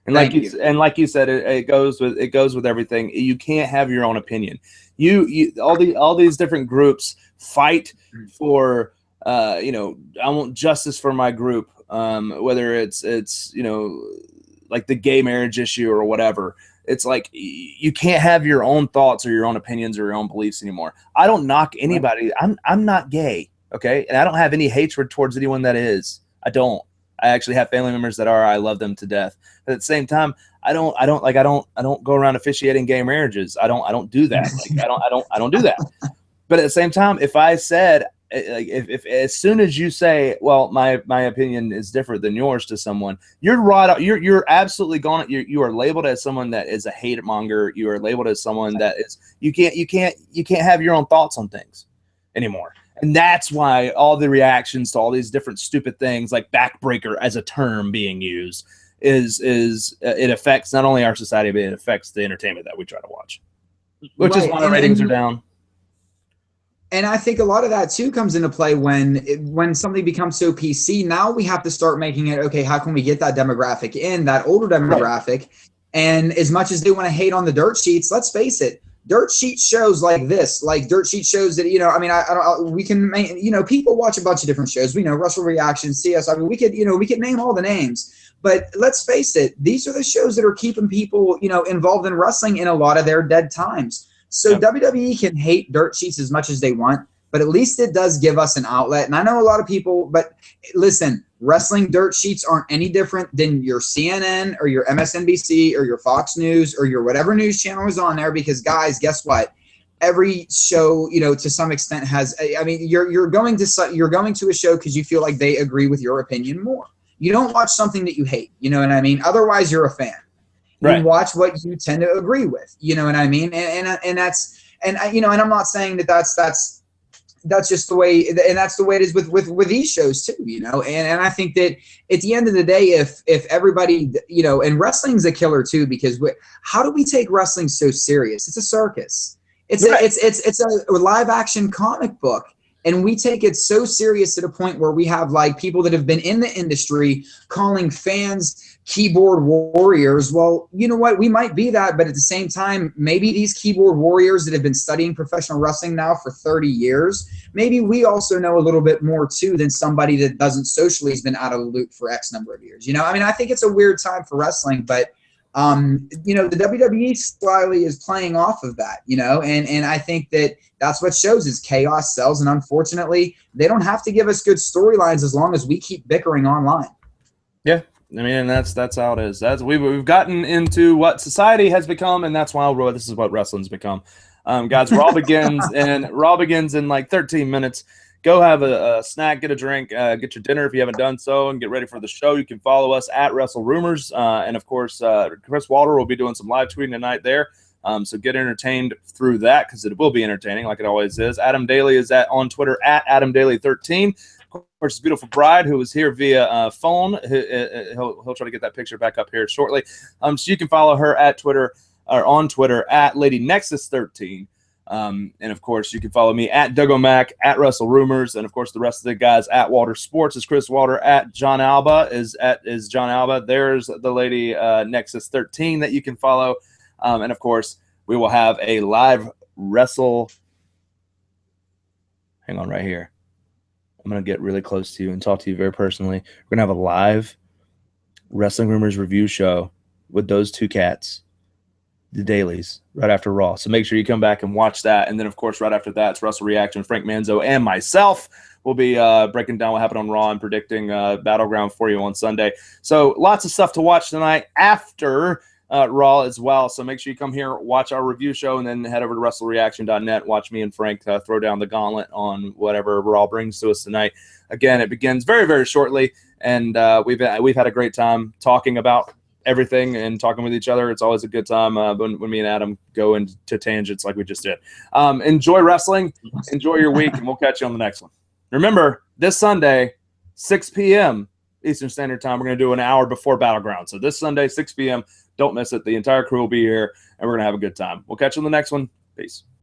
And like you said, it goes with everything. You can't have your own opinion. All these different groups fight for I want justice for my group. Whether it's like the gay marriage issue or whatever. It's like you can't have your own thoughts or your own opinions or your own beliefs anymore. I don't knock anybody. I'm not gay, okay? And I don't have any hatred towards anyone that is. I don't. I actually have family members that are. I love them to death. But at the same time, I don't go around officiating gay marriages. I don't do that. Like I don't do that. But at the same time, if I said, like, if as soon as you say, well, my opinion is different than yours to someone, you're right. You're absolutely gone. You are labeled as someone that is a hate monger. You are labeled as someone that is you can't have your own thoughts on things anymore. And that's why all the reactions to all these different stupid things like backbreaker as a term being used is it affects not only our society, but it affects the entertainment that we try to watch, which is why the ratings are down. And I think a lot of that too comes into play when something becomes so PC. Now we have to start making it, okay, how can we get that demographic in, that older demographic? Right. And as much as they want to hate on the dirt sheets, let's face it, dirt sheet shows like this, like dirt sheet shows that, I mean, we can make, people watch a bunch of different shows. We know Wrestle Reaction, CS. I mean, we could name all the names. But let's face it, these are the shows that are keeping people, involved in wrestling in a lot of their dead times. So WWE can hate dirt sheets as much as they want, but at least it does give us an outlet. And I know a lot of people, but listen, wrestling dirt sheets aren't any different than your CNN or your MSNBC or your Fox News or your whatever news channel is on there. Because guys, guess what? Every show, to some extent has. I mean, you're going to a show because you feel like they agree with your opinion more. You don't watch something that you hate. You know what I mean? Otherwise, you're a fan. Right. You watch what you tend to agree with, you know what I mean? And that's, and I'm not saying that's just the way, and that's the way it is with these shows too, and I think that at the end of the day, if everybody, and wrestling's a killer too, because how do we take wrestling so serious? It's a circus. It's a live action comic book. And we take it so serious to the point where we have like people that have been in the industry calling fans keyboard warriors. Well, you know what? We might be that, but at the same time, maybe these keyboard warriors that have been studying professional wrestling now for 30 years, maybe we also know a little bit more too than somebody that doesn't socially has been out of the loop for X number of years. I mean, I think it's a weird time for wrestling, but the WWE slyly is playing off of that, and I think that's what shows is chaos sells. And unfortunately, they don't have to give us good storylines as long as we keep bickering online. Yeah. I mean, and that's how it is. We've gotten into what society has become, and that's why this is what wrestling's become. Guys, Raw begins in like 13 minutes. Go have a snack, get a drink, get your dinner if you haven't done so, and get ready for the show. You can follow us at WrestleRumors. And, of course, Chris Walter will be doing some live tweeting tonight there. So get entertained through that because it will be entertaining like it always is. Adam Daly is on Twitter at AdamDaly13. Of course, his beautiful bride who is here via phone. He'll try to get that picture back up here shortly. So you can follow her on Twitter at LadyNexus13. And of course, you can follow me at Doug O'Mac, at WrestleRumors, and of course, the rest of the guys at Walter Sports is Chris Walter, at John Alba is John Alba. There's the Lady Nexus 13 that you can follow, and of course, we will have a live wrestle. Hang on, right here. I'm gonna get really close to you and talk to you very personally. We're gonna have a live Wrestling Rumors review show with those two cats. The dailies right after Raw. So make sure you come back and watch that. And then, of course, right after that, it's Wrestle Reaction. Frank Manzo and myself will be breaking down what happened on Raw and predicting Battleground for you on Sunday. So lots of stuff to watch tonight after Raw as well. So make sure you come here, watch our review show, and then head over to WrestleReaction.net. Watch me and Frank throw down the gauntlet on whatever Raw brings to us tonight. Again, it begins very, very shortly, and we've had a great time talking about everything and talking with each other. It's always a good time when me and Adam go into tangents like we just did. Enjoy wrestling, enjoy your week, and we'll catch you on the next one. Remember, this Sunday, 6 p.m. Eastern Standard Time, we're going to do an hour before Battleground. So this Sunday, 6 p.m., don't miss it. The entire crew will be here, and we're going to have a good time. We'll catch you on the next one. Peace.